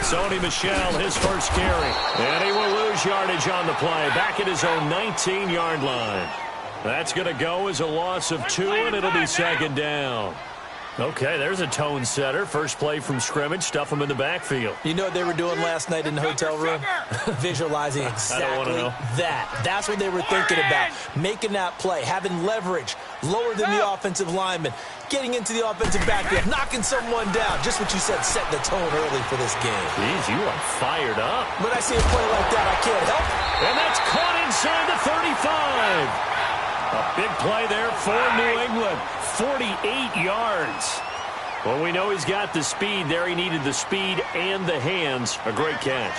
Sony Michel, his first carry. And he will lose yardage on the play. Back at his own 19-yard line. That's going to go as a loss of 2, and it'll be second down. Okay, there's a tone setter. First play from scrimmage. Stuff him in the backfield. You know what they were doing last night in the hotel room? Visualizing exactly that. That's what they were thinking about. Making that play, having leverage, lower than the offensive lineman, getting into the offensive backfield, knocking someone down. Just what you said, set the tone early for this game. Jeez, you are fired up. When I see a play like that, I can't help it. And that's caught inside the 35. A big play there for New England. 48 yards. Well, we know he's got the speed there. He needed the speed and the hands. A great catch.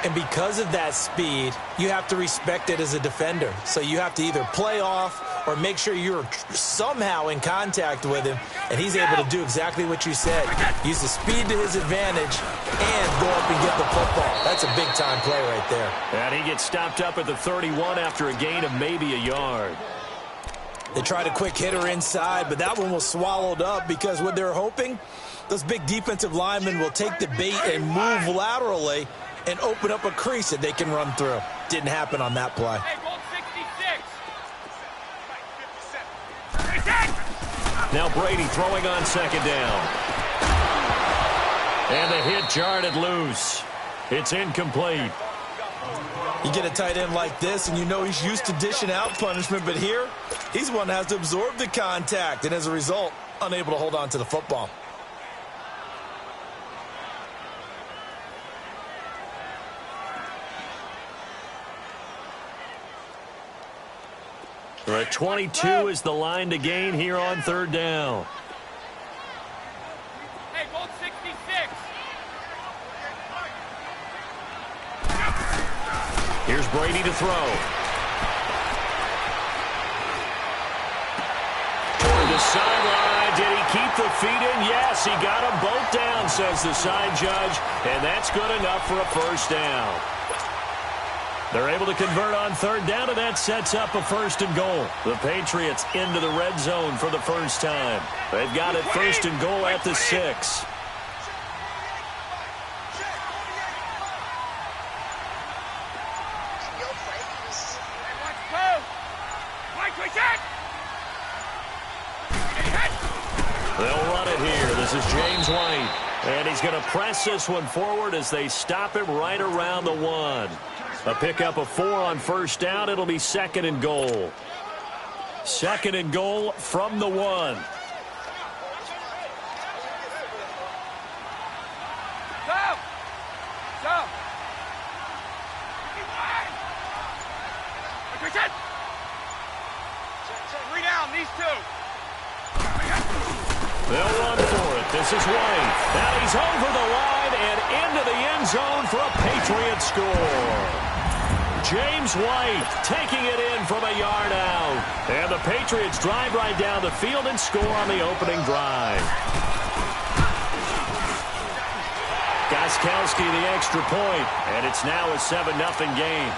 And because of that speed, you have to respect it as a defender. So you have to either play off or make sure you're somehow in contact with him. And he's able to do exactly what you said. Use the speed to his advantage and go up and get the football. That's a big-time play right there. And he gets stopped up at the 31 after a gain of maybe a yard. They tried a quick hitter inside, but that one was swallowed up because what they're hoping, those big defensive linemen will take the bait and move laterally and open up a crease that they can run through. Didn't happen on that play. Hey, goal 66. Now Brady throwing on second down. And the hit jarred it loose. It's incomplete. You get a tight end like this, and you know he's used to dishing out punishment, but here, he's one that has to absorb the contact, and as a result, unable to hold on to the football. We're at 22 is the line to gain here on third down. Hey, goal 66. Here's Brady to throw. Toward the sideline. Did he keep the feet in? Yes, he got them both down, says the side judge. And that's good enough for a first down. They're able to convert on third down, and that sets up a first and goal. The Patriots into the red zone for the first time. They've got it first and goal at the 6. They'll run it here. This is James White. And he's going to press this one forward as they stop him right around the 1. A pickup of 4 on first down. It'll be second and goal. Second and goal from the 1. Go! Go! Three down, these 2. They'll run for it. This is White. Now he's over the line and into the end zone for a Patriot score. James White taking it in from a yard out. And the Patriots drive right down the field and score on the opening drive. Gostkowski the extra point, and it's now a 7-0 game.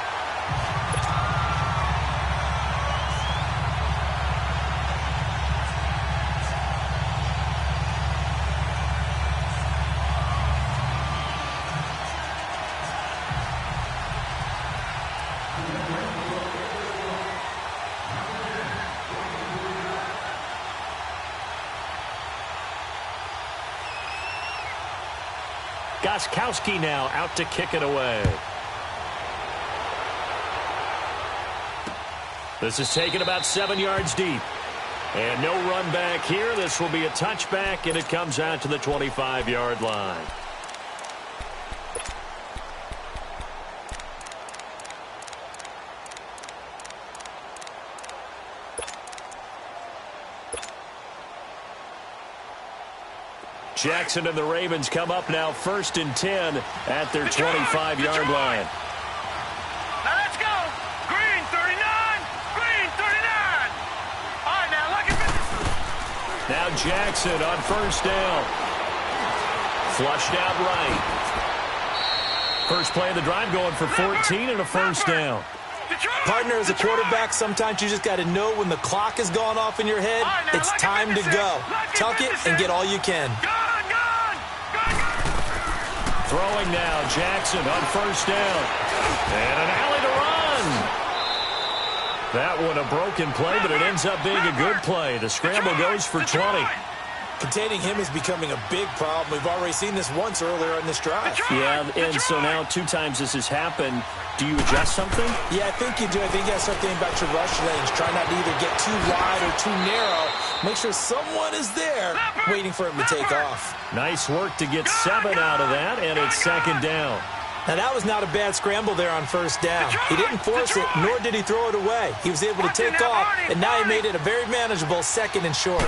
Gostkowski now out to kick it away. This is taken about 7 yards deep. And no run back here. This will be a touchback, and it comes out to the 25-yard line. Jackson and the Ravens come up now 1st and 10 at their 25-yard line. Now let's go. Green 39. Green 39. All right, now look at this. Now Jackson on first down. Flushed out right. First play of the drive going for 14 and a first down. Partner, as a quarterback, sometimes you just got to know when the clock has gone off in your head, it's time to go. Tuck it and get all you can. Throwing now, Jackson on first down. And an alley to run. That one a broken play, but it ends up being a good play. The scramble goes for 20. Containing him is becoming a big problem. We've already seen this once earlier in this drive. Yeah, and so now 2 times this has happened. Do you adjust something? Yeah, I think you do. I think you have something about your rush lanes. Try not to either get too wide or too narrow. Make sure someone is there waiting for him to take off. Nice work to get 7 out of that, and it's second down. Now, that was not a bad scramble there on first down. He didn't force it, nor did he throw it away. He was able to take off, and now he made it a very manageable 2nd and short.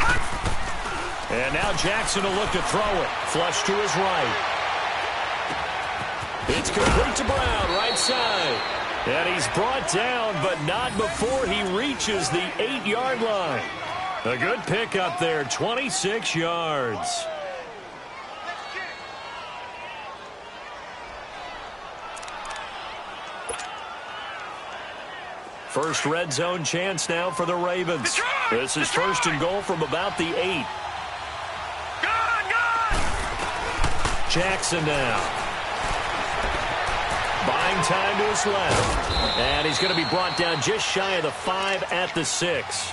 And now Jackson will look to throw it. Flush to his right. It's complete to Brown, right side. And he's brought down, but not before he reaches the 8-yard line. A good pickup there, 26 yards. First red zone chance now for the Ravens. This is 1st and goal from about the 8. Jackson now. Buying time to his left. And he's going to be brought down just shy of the 5 at the 6.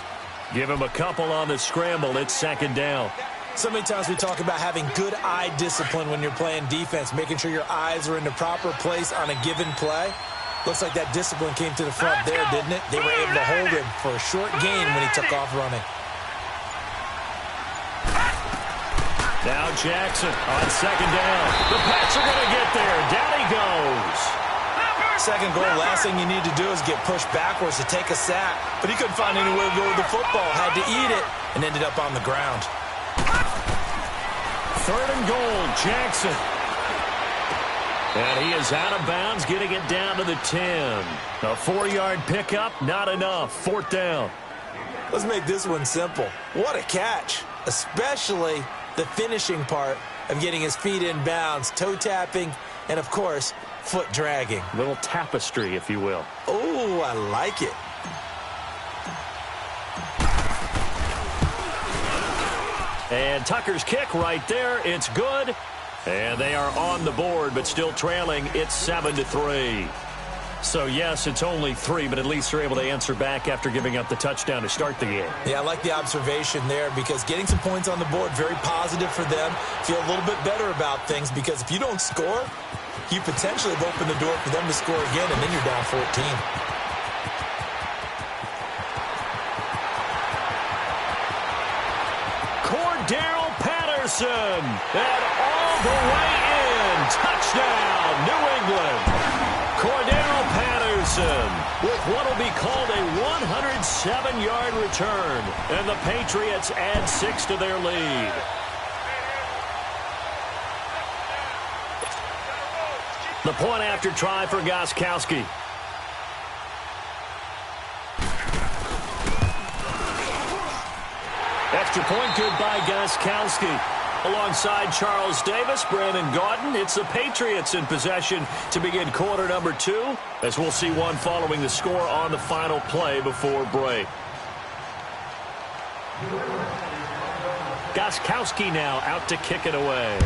Give him a couple on the scramble. It's 2nd down. So many times we talk about having good eye discipline when you're playing defense, making sure your eyes are in the proper place on a given play. Looks like that discipline came to the front there, didn't it? They were able to hold him for a short gain when he took off running. Now Jackson on 2nd down. The Pats are going to get there. Down he goes. 2nd goal, last thing you need to do is get pushed backwards to take a sack. But he couldn't find anywhere to go with the football. Had to eat it and ended up on the ground. 3rd and goal, Jackson. And he is out of bounds, getting it down to the 10. A 4-yard pickup, not enough. 4th down. Let's make this one simple. What a catch, especially the finishing part of getting his feet in bounds, toe tapping, and, of course, foot dragging. Little tapestry, if you will. Oh, I like it. And Tucker's kick right there. It's good. And they are on the board, but still trailing. It's 7-3. So, yes, it's only 3, but at least they're able to answer back after giving up the touchdown to start the game. Yeah, I like the observation there because getting some points on the board, very positive for them. Feel a little bit better about things because if you don't score, you potentially have opened the door for them to score again, and then you're down 14. Cordero Patterson, and all the way in. Touchdown, New England. Cordero Patterson with what will be called a 107-yard return. And the Patriots add 6 to their lead. The point after try for Gostkowski. Extra point good by Gostkowski. Alongside Charles Davis, Brandon Gaudin, it's the Patriots in possession to begin quarter number 2, as we'll see one following the score on the final play before break. Gostkowski now out to kick it away.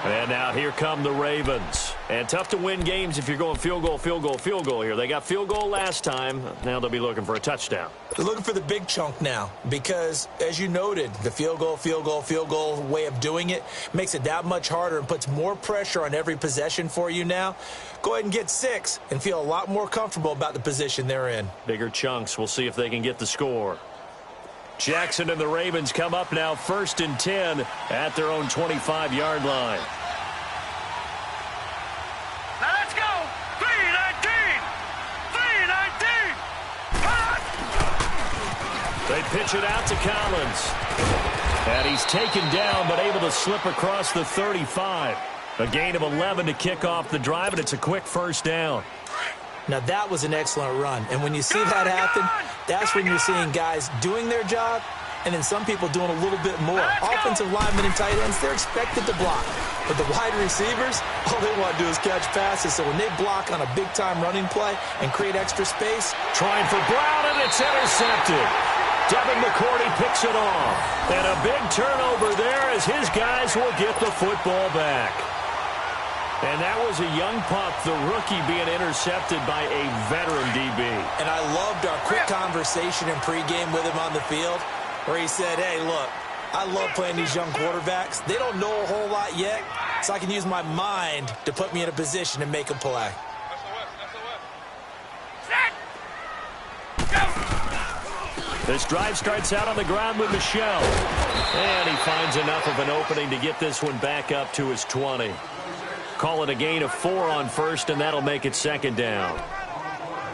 And now here come the Ravens. And tough to win games if you're going field goal, field goal, field goal here. They got field goal last time. Now they'll be looking for a touchdown. They're looking for the big chunk now because, as you noted, the field goal way of doing it makes it that much harder and puts more pressure on every possession for you now. Go ahead and get 6 and feel a lot more comfortable about the position they're in. Bigger chunks. We'll see if they can get the score. Jackson and the Ravens come up now 1st and 10 at their own 25-yard line. Now let's go. 3-19. 3-19. They pitch it out to Collins. And he's taken down but able to slip across the 35. A gain of 11 to kick off the drive, and it's a quick 1st down. Now, that was an excellent run. And when you see that happen, that's when you're seeing guys doing their job and then some people doing a little bit more. Offensive linemen and tight ends, they're expected to block. But the wide receivers, all they want to do is catch passes. So when they block on a big-time running play and create extra space. Trying for Brown, and it's intercepted. Devin McCourty picks it off. And a big turnover there as his guys will get the football back. And that was a young pup, the rookie, being intercepted by a veteran DB. And I loved our quick conversation in pregame with him on the field where he said, hey, look, I love playing these young quarterbacks. They don't know a whole lot yet, so I can use my mind to put me in a position to make a play. This drive starts out on the ground with Michel. And he finds enough of an opening to get this one back up to his 20. Call it a gain of 4 on first, and that'll make it second down.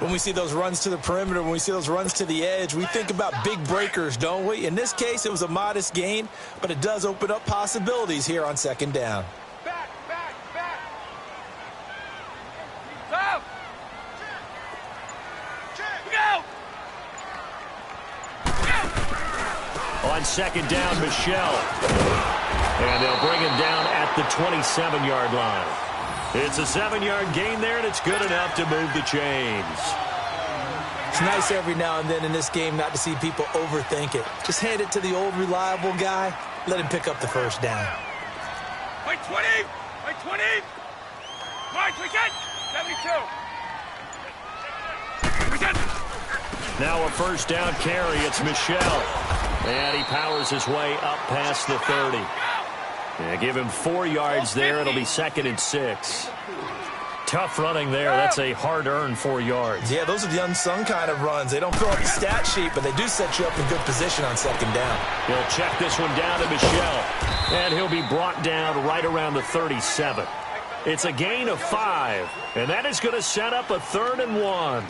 When we see those runs to the perimeter, when we see those runs to the edge, we think about big breakers, don't we? In this case, it was a modest gain, but it does open up possibilities here on second down. Back. Stop. Go. On second down, Michel. And they'll bring him down at the 27-yard line. It's a 7-yard gain there, and it's good enough to move the chains. It's nice every now and then in this game not to see people overthink it. Just hand it to the old reliable guy. Let him pick up the first down. Wait 20. March, we get 72. Now a first down carry. It's Michel. And he powers his way up past the 30. Yeah, give him 4 yards there. It'll be second and 6. Tough running there. That's a hard-earned 4 yards. Yeah, those are the unsung kind of runs. They don't fill up the stat sheet, but they do set you up in good position on second down. He'll check this one down to Michel. And he'll be brought down right around the 37. It's a gain of 5. And that is going to set up a 3rd and 1.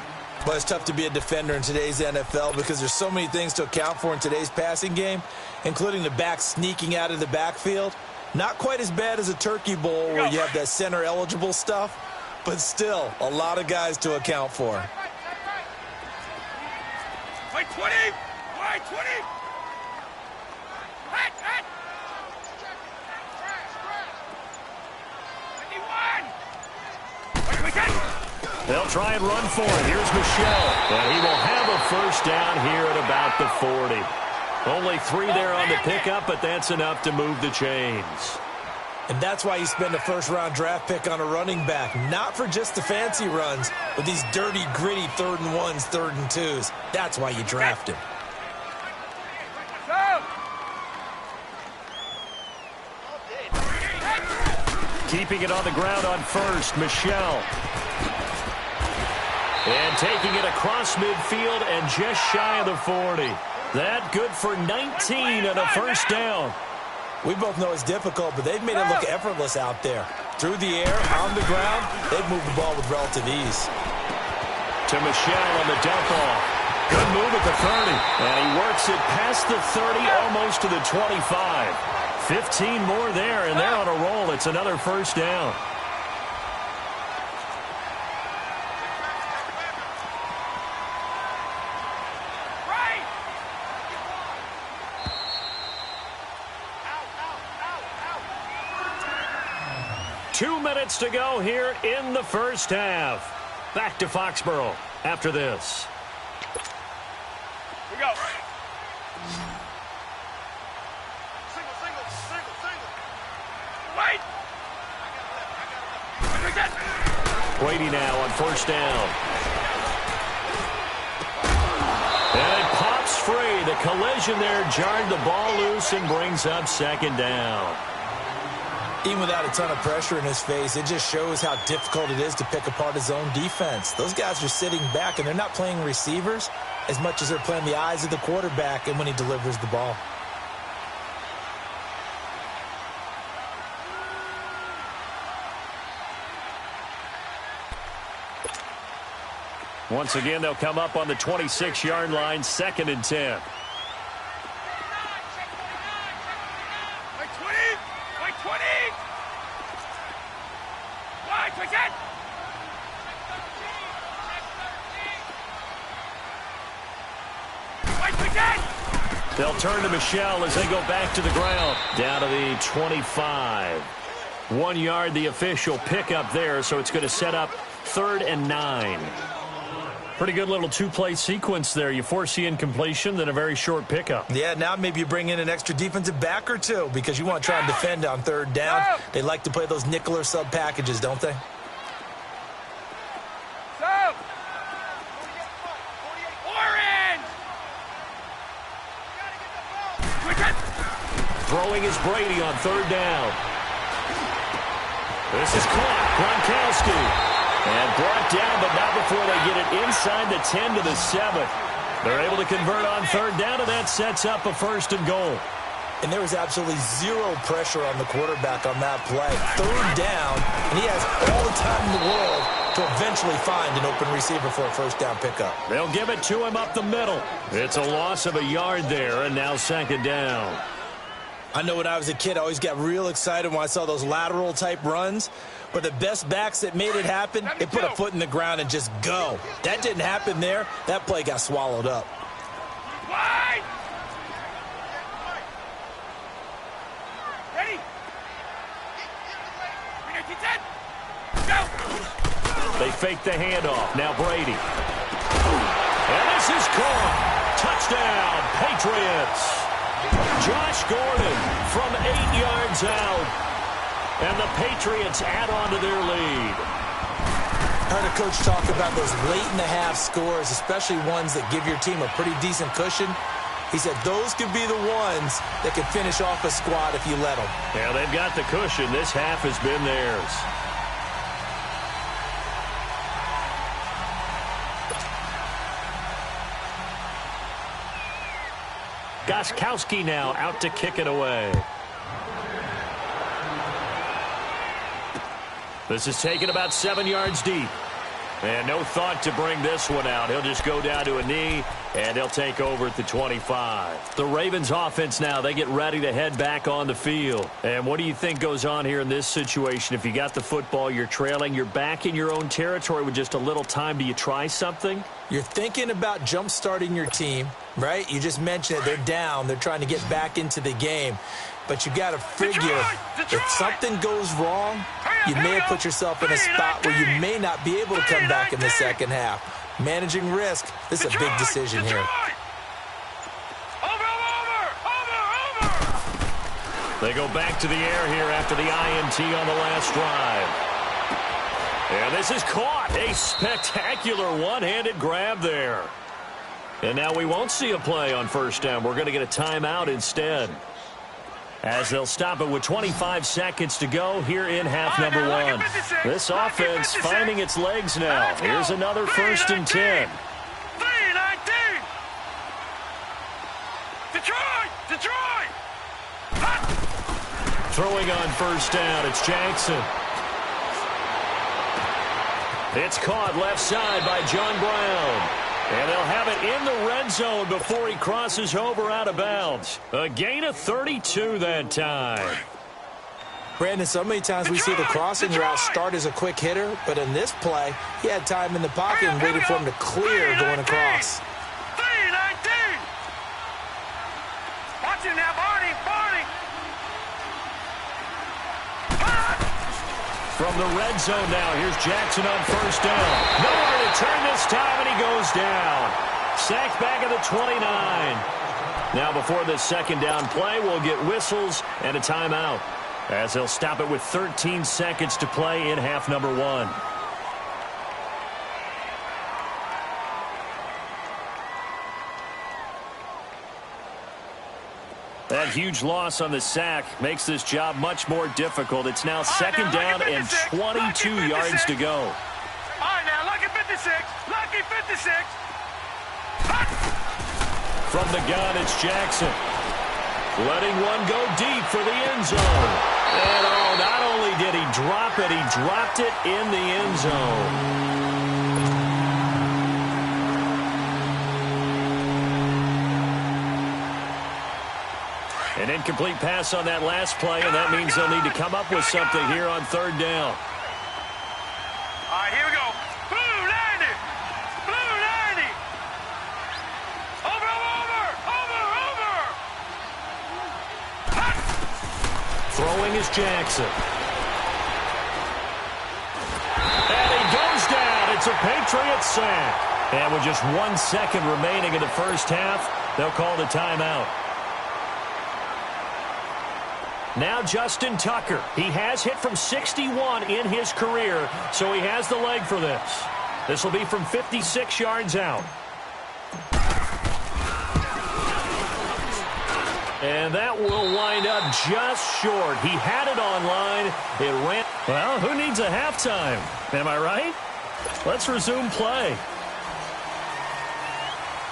But it's tough to be a defender in today's NFL because there's so many things to account for in today's passing game, including the back sneaking out of the backfield. Not quite as bad as a turkey bowl where you have that center-eligible stuff, but still a lot of guys to account for. Wait 20. They'll try and run for it. Here's Michel. And he will have a first down here at about the 40. Only 3 there on the pickup, but that's enough to move the chains. And that's why you spend a first-round draft pick on a running back. Not for just the fancy runs, but these dirty, gritty 3rd and 1s, 3rd and 2s. That's why you draft him. Keeping it on the ground on first, Michel. And taking it across midfield and just shy of the 40. That good for 19 and a first down. We both know it's difficult, but they've made it look effortless out there. Through the air, on the ground, they've moved the ball with relative ease. To Michel on the dump off. Good move at the 30. And he works it past the 30, almost to the 25. 15 more there, and they're on a roll. It's another first down. Right. 2 minutes to go here in the first half. Back to Foxborough after this. We go. Wait. Brady now on first down. And it pops free. The collision there jarred the ball loose and brings up second down. Even without a ton of pressure in his face, it just shows how difficult it is to pick apart his own defense. Those guys are sitting back, and they're not playing receivers as much as they're playing the eyes of the quarterback and when he delivers the ball. Once again, they'll come up on the 26-yard line, 2nd and 10. Wait 20. Wait 20. Wide, quick it. Wait, quick it. They'll turn to Michelle as they go back to the ground. Down to the 25. 1 yard, the official pickup there, so it's going to set up 3rd and 9. Pretty good little two-play sequence there. You force the incompletion, then a very short pickup. Yeah, now maybe you bring in an extra defensive back or two because you want to try and defend on 3rd down. They like to play those nickel or sub packages, don't they? Throwing is Brady on 3rd down. This is caught. Gronkowski. And brought down, but not before they get it inside the 10 to the 7. They're able to convert on 3rd down, and that sets up a 1st and goal. And there was absolutely zero pressure on the quarterback on that play. 3rd down, and he has all the time in the world to eventually find an open receiver for a 1st down pickup. They'll give it to him up the middle. It's a loss of a yard there, and now 2nd down. I know when I was a kid, I always got real excited when I saw those lateral-type runs. But the best backs that made it happen, they put a foot in the ground and just go. That didn't happen there. That play got swallowed up. Wide! Ready? Go! They fake the handoff. Now Brady. And this is caught. Touchdown, Patriots. Josh Gordon from 8 yards out. And the Patriots add on to their lead. I heard a coach talk about those late-in-the-half scores, especially ones that give your team a pretty decent cushion. He said those could be the ones that could finish off a squad if you let them. Yeah, they've got the cushion. This half has been theirs. Gostkowski now out to kick it away. This is taken about 7 yards deep. And no thought to bring this one out. He'll just go down to a knee, and he'll take over at the 25. The Ravens offense now, they get ready to head back on the field. And what do you think goes on here in this situation? If you got the football, you're trailing, you're back in your own territory with just a little time. Do you try something? You're thinking about jump-starting your team, right? You just mentioned it. They're down. They're trying to get back into the game. But you got to figure if something goes wrong, you may have put yourself in a spot where you may not be able to come back in the second half. Managing risk, this is a big decision here. They go back to the air here after the INT on the last drive. And this is caught. A spectacular one-handed grab there. And now we won't see a play on 1st down. We're going to get a timeout instead, as they'll stop it with 25 seconds to go here in half number 1. This offense finding its legs now. Here's another 1st and 10. 3-19. Detroit! Throwing on 1st down, it's Jackson. It's caught left side by John Brown. And they'll have it in the red zone before he crosses over out of bounds. A gain of 32 that time. Brandon, so many times we see the crossing route start as a quick hitter, but in this play, he had time in the pocket and waited for him to clear going across. 3-19. Watch him now, Barney. From the red zone now, here's Jackson on 1st down. Nowhere to turn this time, and he goes down. Sacked back at the 29. Now before this 2nd down play, we'll get whistles and a timeout, as they'll stop it with 13 seconds to play in half number 1. That huge loss on the sack makes this job much more difficult. It's now 2nd down and 22 yards to go. All right, now, lucky 56. From the gun, it's Jackson. Letting one go deep for the end zone. And not only did he drop it, he dropped it in the end zone. An incomplete pass on that last play, and that means they'll need to come up with something here on 3rd down. All right, here we go. Blue 90. Over. is Jackson. And he goes down. It's a Patriots sack. And with just 1 second remaining in the first half, they'll call the timeout. Now Justin Tucker. He has hit from 61 in his career, so he has the leg for this. This will be from 56 yards out. And that will wind up just short. He had it online. It ran. Well, who needs a halftime? Am I right? Let's resume play.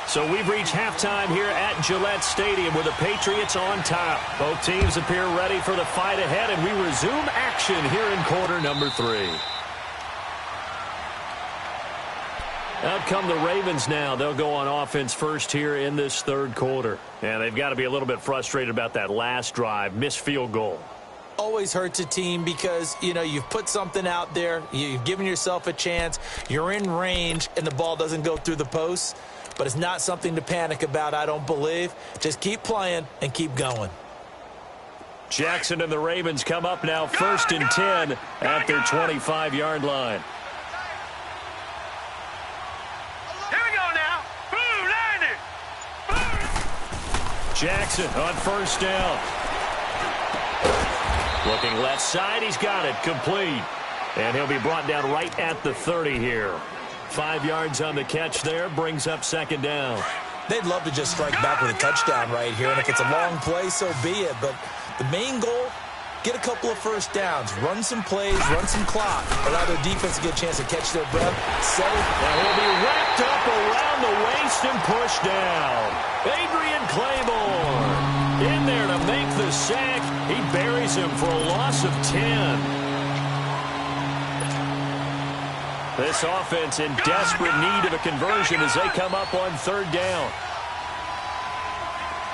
So we've reached halftime here at Gillette Stadium with the Patriots on top. Both teams appear ready for the fight ahead, and we resume action here in quarter number 3. Out come the Ravens now. They'll go on offense first here in this third quarter. And they've got to be a little bit frustrated about that last drive, missed field goal. Always hurts a team because, you've put something out there. You've given yourself a chance. You're in range, and the ball doesn't go through the posts. But it's not something to panic about, I don't believe. Just keep playing and keep going. Jackson and the Ravens come up now first and 10 at their 25-yard line. Here we go now. Boom, 90. Jackson on first down. Looking left side, he's got it, complete. And he'll be brought down right at the 30 here. 5 yards on the catch there, brings up second down. They'd love to just strike back with a touchdown right here, and if it's a long play, so be it. But the main goal, get a couple of first downs, run some plays, run some clock, allow their defense to get a chance to catch their breath, settle. And he'll be wrapped up around the waist and pushed down. Adrian Claiborne in there to make the sack. He buries him for a loss of 10. This offense in desperate need of a conversion as they come up on third down.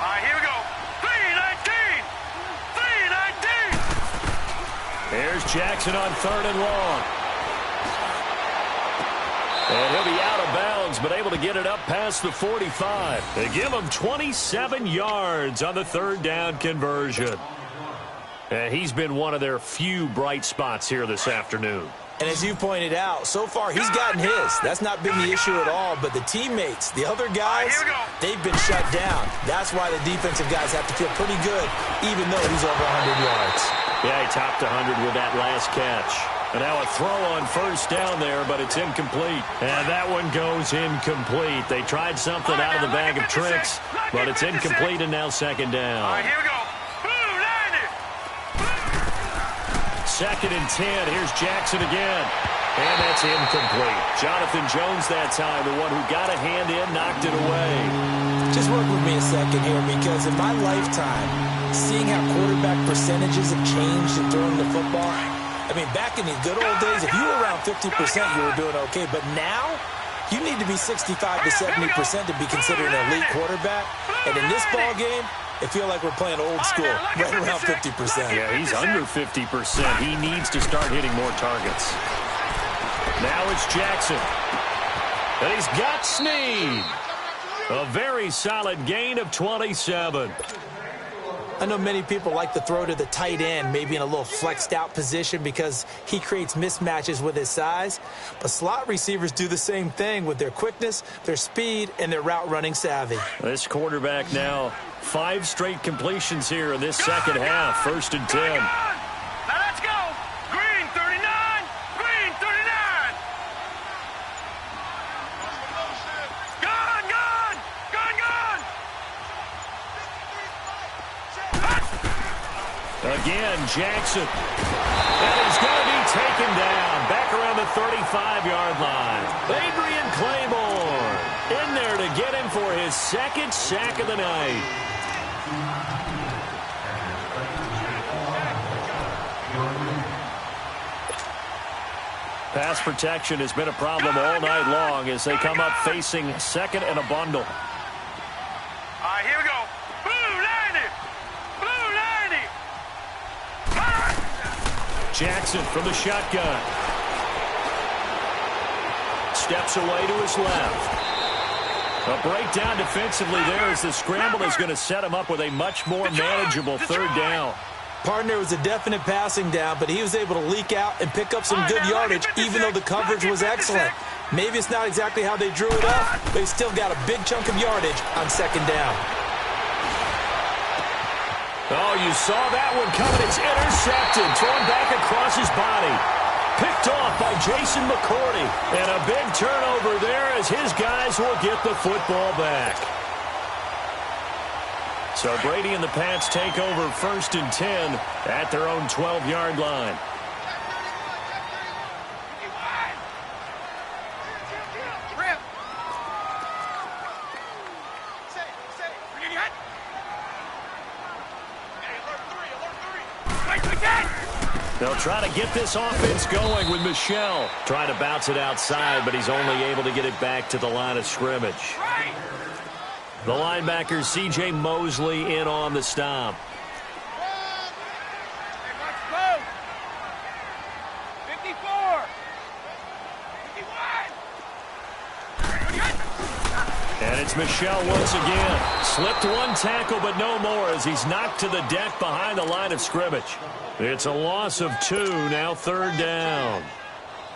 All right, here we go. 3-19. 3-19. Here's Jackson on third and long. And he'll be out of bounds, but able to get it up past the 45. They give him 27 yards on the third down conversion. And he's been one of their few bright spots here this afternoon. And as you pointed out, so far he's gotten his. That's not been the issue at all. But the teammates, the other guys, they've been shut down. That's why the defensive guys have to feel pretty good, even though he's over 100 yards. Yeah, he topped 100 with that last catch. And now a throw on first down there, but it's incomplete. And that one goes incomplete. They tried something out of the bag of tricks, but it's incomplete and now second down. All right, here we go. Second and 10. Here's Jackson again. And that's incomplete. Jonathan Jones that time, the one who got a hand in, knocked it away. Just work with me a second here, because in my lifetime, seeing how quarterback percentages have changed in throwing the football, I mean, back in the good old days, if you were around 50%, you were doing okay. But now, you need to be 65 to 70% to be considered an elite quarterback. And in this ball game, I feel like we're playing old school, right around 50%. Yeah, he's under 50%. He needs to start hitting more targets. Now it's Jackson. And he's got Snead. A very solid gain of 27. I know many people like to throw to the tight end, maybe in a little flexed out position because he creates mismatches with his size. But slot receivers do the same thing with their quickness, their speed, and their route running savvy. This quarterback now 5 straight completions here in this second half. First and 10. Now let's go. Green 39. Green 39. Gone, gone. Gone, gone. Again, Jackson. And he's going to be taken down. Back around the 35-yard line. Adrian Claiborne in there to get him for his second sack of the night. Pass protection has been a problem all night long as they come up facing second and a bundle. All right, here we go. Blue 90. Blue 90. Jackson from the shotgun. Steps away to his left. A breakdown defensively there as the scramble is going to set him up with a much more manageable third down. Partner was a definite passing down, but he was able to leak out and pick up some good yardage, even though the coverage was excellent. Maybe it's not exactly how they drew it up, but he still got a big chunk of yardage on second down. Oh, you saw that one coming. It's intercepted, thrown back across his body. Picked off by Jason McCourty. And a big turnover there as his guys will get the football back. So Brady and the Pats take over 1st and 10 at their own 12-yard line. They'll try to get this offense going with Michel. Trying to bounce it outside, but he's only able to get it back to the line of scrimmage. The linebacker, C.J. Mosley, in on the stop. And it's Michel once again. Slipped one tackle, but no more as he's knocked to the deck behind the line of scrimmage. It's a loss of 2, now 3rd down.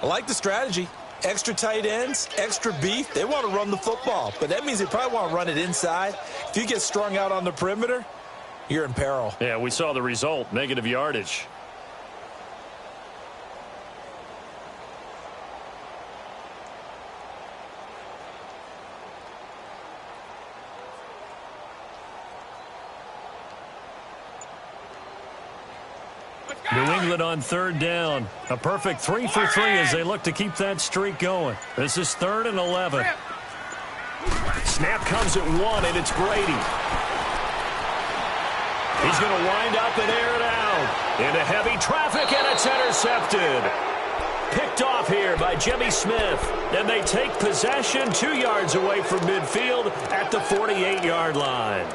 I like the strategy. Extra tight ends, extra beef. They want to run the football, but that means they probably want to run it inside. If you get strung out on the perimeter, you're in peril. Yeah, we saw the result, negative yardage. New England on 3rd down. A perfect 3 for 3 as they look to keep that streak going. This is 3rd and 11. Snap comes at 1, and it's Brady. He's going to wind up and air it out. Into heavy traffic, and it's intercepted. Picked off here by Jimmy Smith. And they take possession 2 yards away from midfield at the 48-yard line.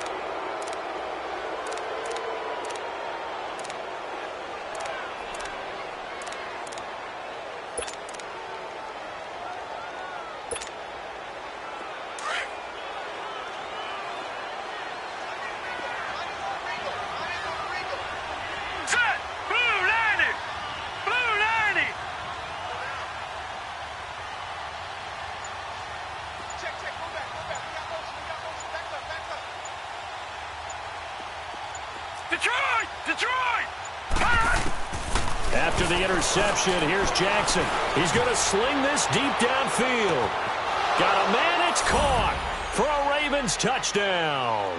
After the interception, here's Jackson. He's going to sling this deep downfield. Got a man, it's caught for a Ravens touchdown.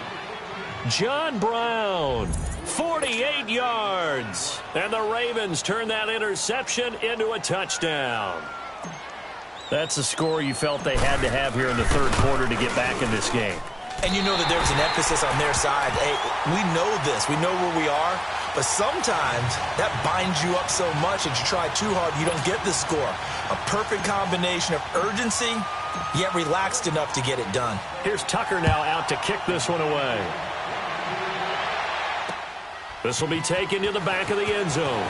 John Brown, 48 yards. And the Ravens turn that interception into a touchdown. That's a score you felt they had to have here in the 3rd quarter to get back in this game. And you know that there's an emphasis on their side. Hey, we know this. We know where we are. But sometimes that binds you up so much that you try too hard, you don't get the score. A perfect combination of urgency, yet relaxed enough to get it done. Here's Tucker now out to kick this one away. This will be taken to the back of the end zone.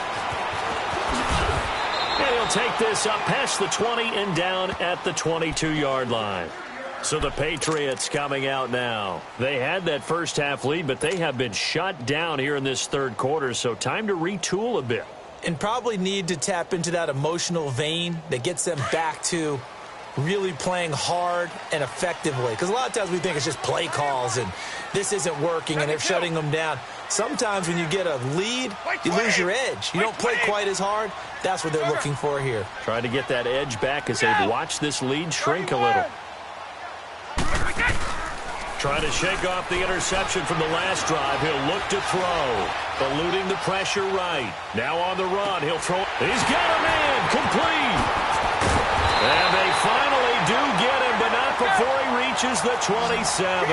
And he'll take this up past the 20 and down at the 22-yard line. So the Patriots coming out now. They had that first half lead, but they have been shut down here in this 3rd quarter, so time to retool a bit. And probably need to tap into that emotional vein that gets them back to really playing hard and effectively. Because a lot of times we think it's just play calls and this isn't working and they're shutting them down. Sometimes when you get a lead, you lose your edge. You don't play quite as hard. That's what they're looking for here. Trying to get that edge back as they've watched this lead shrink a little. Trying to shake off the interception from the last drive. He'll look to throw. Eluding the pressure right. Now on the run. He'll throw. He's got a man. Complete. And they finally do get him, but not before he reaches the 27.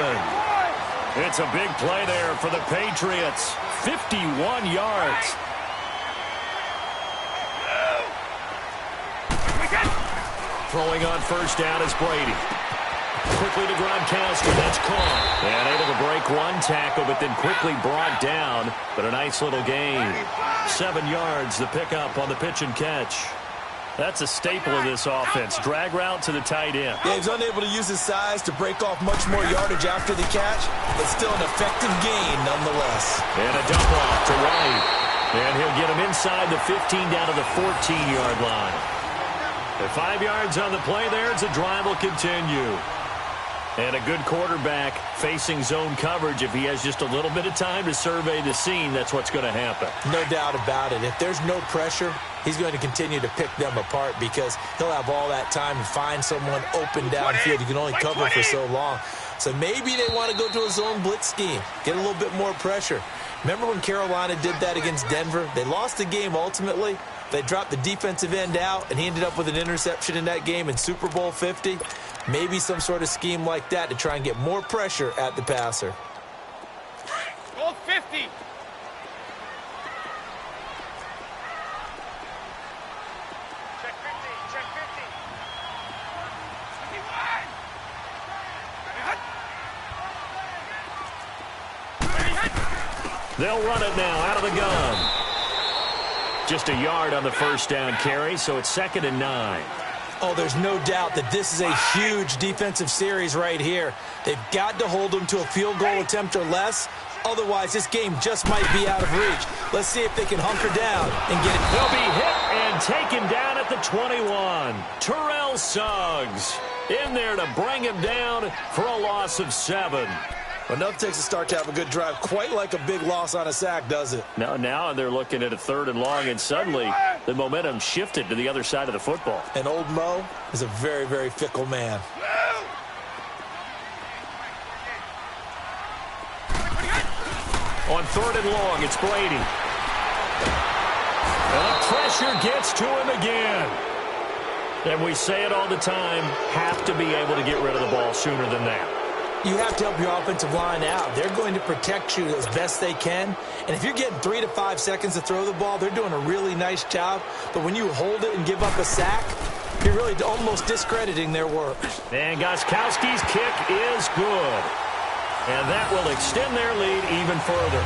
It's a big play there for the Patriots. 51 yards. Throwing on first down is Brady. Quickly to Gronkowski. That's caught. And able to break one tackle, but then quickly brought down. But a nice little gain. 7 yards, the pickup on the pitch and catch. That's a staple of this offense. Drag route to the tight end. Yeah, he's unable to use his size to break off much more yardage after the catch, but still an effective gain nonetheless. And a dump off to White. And he'll get him inside the 15 down to the 14-yard line. At 5 yards on the play there, the drive will continue. And a good quarterback facing zone coverage. If he has just a little bit of time to survey the scene, that's what's going to happen. No doubt about it. If there's no pressure, he's going to continue to pick them apart because he'll have all that time to find someone open downfield. You can only cover for so long. So maybe they want to go to a zone blitz scheme, get a little bit more pressure. Remember when Carolina did that against Denver? They lost the game ultimately. They dropped the defensive end out, and he ended up with an interception in that game in Super Bowl 50. Maybe some sort of scheme like that to try and get more pressure at the passer. Goal 50. Check 50. Check 50. They'll run it now out of the gun. Just a yard on the first down carry, so it's 2nd and 9. Oh, there's no doubt that this is a huge defensive series right here. They've got to hold them to a field goal attempt or less. Otherwise, this game just might be out of reach. Let's see if they can hunker down and get it. They'll be hit and taken down at the 21. Terrell Suggs in there to bring him down for a loss of 7. Enough takes a start to have a good drive. Quite like a big loss on a sack, does it? Now they're looking at a 3rd and long, and suddenly the momentum shifted to the other side of the football. And old Mo is a very, very fickle man. On 3rd and long, it's Brady. And the pressure gets to him again. And we say it all the time, have to be able to get rid of the ball sooner than that. You have to help your offensive line out. They're going to protect you as best they can. And if you're getting 3 to 5 seconds to throw the ball, they're doing a really nice job. But when you hold it and give up a sack, you're really almost discrediting their work. And Gostkowski's kick is good. And that will extend their lead even further.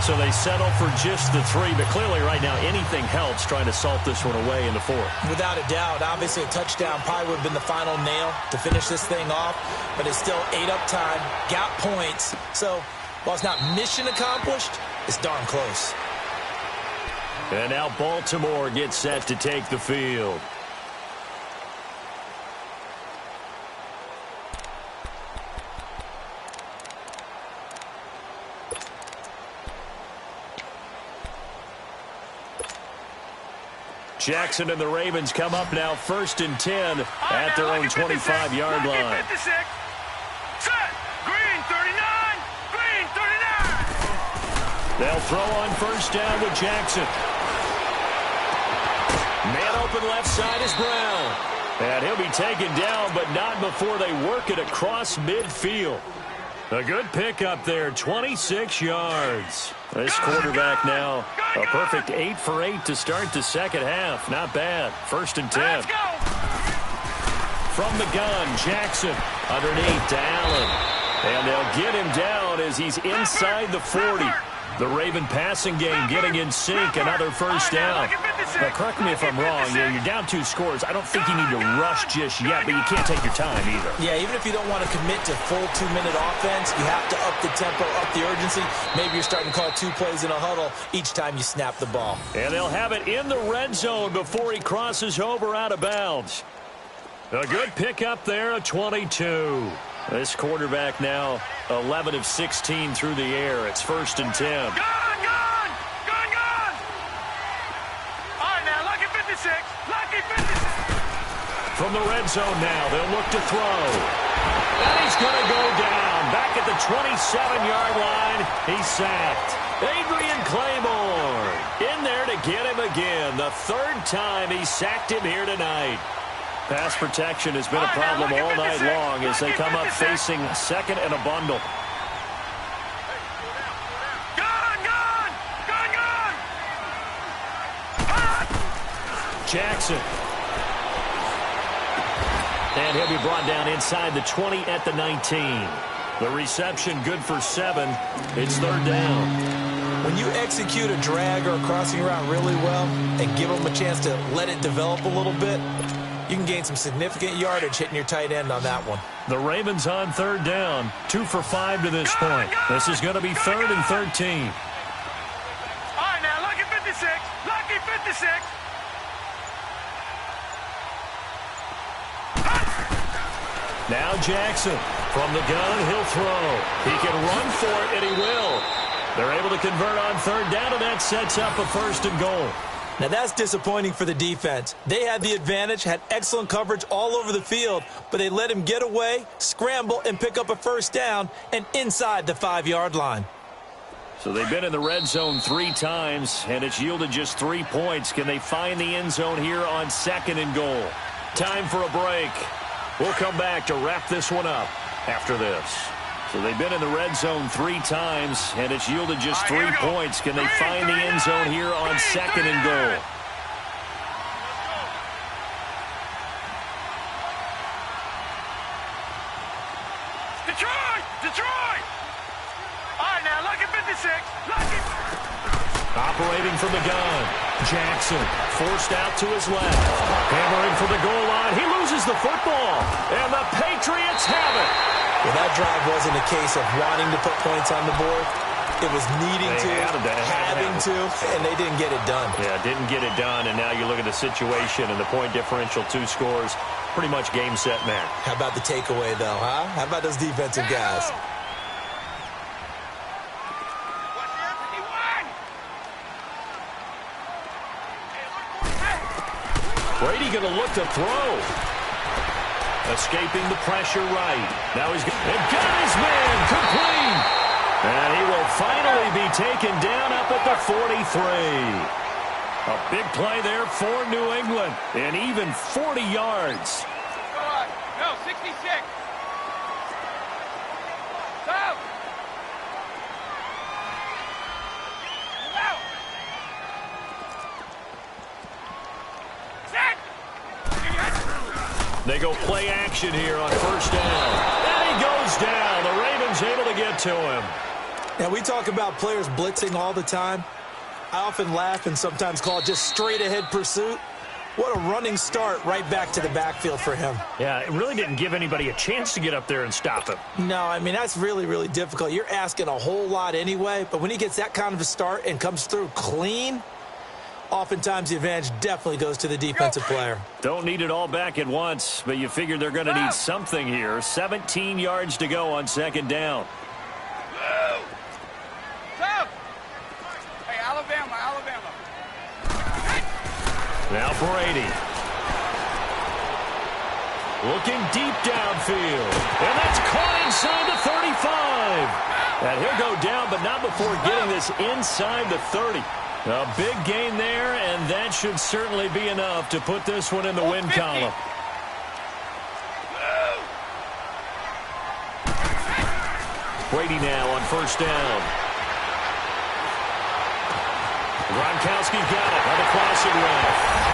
So they settle for just the 3, but clearly right now anything helps trying to salt this one away in the 4th. Without a doubt, obviously a touchdown probably would have been the final nail to finish this thing off, but it's still 8 up time, got points. So while it's not mission accomplished, it's darn close. And now Baltimore gets set to take the field. Jackson and the Ravens come up now 1st and 10 at their own 25-yard line. 56. Set. Green 39. Green 39. They'll throw on 1st down with Jackson. Man open left side is Brown. And he'll be taken down, but not before they work it across midfield. A good pickup there, 26 yards. This quarterback now, a perfect 8 for 8 to start the second half. Not bad. 1st and 10. From the gun, Jackson underneath to Allen. And they'll get him down as he's inside the 40. The Raven passing game getting in sync, another 1st down. Now, correct me if I'm wrong, you're down 2 scores. I don't think you need to rush just yet, but you can't take your time either. Yeah, even if you don't want to commit to full 2-minute offense, you have to up the tempo, up the urgency. Maybe you're starting to call 2 plays in a huddle each time you snap the ball. And they'll have it in the red zone before he crosses over out of bounds. A good pickup there, a 22. This quarterback now 11 of 16 through the air. It's 1st and 10. Gone! All right, now, lucky 56. Lucky 56. From the red zone now, they'll look to throw. And he's going to go down. Back at the 27-yard line, he's sacked. Adrian Claymore in there to get him again. The 3rd time he sacked him here tonight. Pass protection has been a problem all night long as they come up facing 2nd and a bundle. Jackson. And he'll be brought down inside the 20 at the 19. The reception good for 7. It's 3rd down. When you execute a drag or a crossing route really well and give them a chance to let it develop a little bit, you can gain some significant yardage hitting your tight end on that one. The Ravens on third down, 2 for 5 to this point. This is going to be 3rd and 13. All right, now, lucky 56. Lucky 56. Now Jackson from the gun, he'll throw. He can run for it, and he will. They're able to convert on third down, and that sets up a 1st and goal. Now that's disappointing for the defense. They had the advantage, had excellent coverage all over the field, but they let him get away, scramble, and pick up a 1st down and inside the 5-yard line. So they've been in the red zone 3 times, and it's yielded just 3 points. Can they find the end zone here on 2nd and goal? Time for a break. We'll come back to wrap this one up after this. So they've been in the red zone 3 times, and it's yielded just 3 points. Can they find the end zone here on 2nd and goal? Detroit! All right, now, lucky 56. Lucky. Operating from the gun. Jackson forced out to his left. Hammering for the goal line. He loses the football. And the Patriots have it. Well, that drive wasn't a case of wanting to put points on the board. It was needing to, having to, and they didn't get it done. Yeah, didn't get it done, and now you look at the situation and the point differential, 2 scores, pretty much game, set, match. How about the takeaway, though, huh? How about those defensive guys? Brady going to look to throw. Escaping the pressure right. Now he's got his man complete. And he will finally be taken down up at the 43. A big play there for New England. And even 40 yards. No, 66. Stop. They go play action here on 1st down. And he goes down. The Ravens able to get to him. Now, we talk about players blitzing all the time. I often laugh and sometimes call it just straight-ahead pursuit. What a running start right back to the backfield for him. Yeah, it really didn't give anybody a chance to get up there and stop him. No, I mean, that's really, really difficult. You're asking a whole lot anyway, but when he gets that kind of a start and comes through clean, oftentimes the advantage definitely goes to the defensive player. Don't need it all back at once, but you figure they're going to need something here. 17 yards to go on 2nd down. Hey, Alabama. Now Brady. Looking deep downfield. And that's caught inside the 35. And he'll go down, but not before getting this inside the 30. A big gain there, and that should certainly be enough to put this one in the win column. Brady now on 1st down. Gronkowski got it on the crossing route.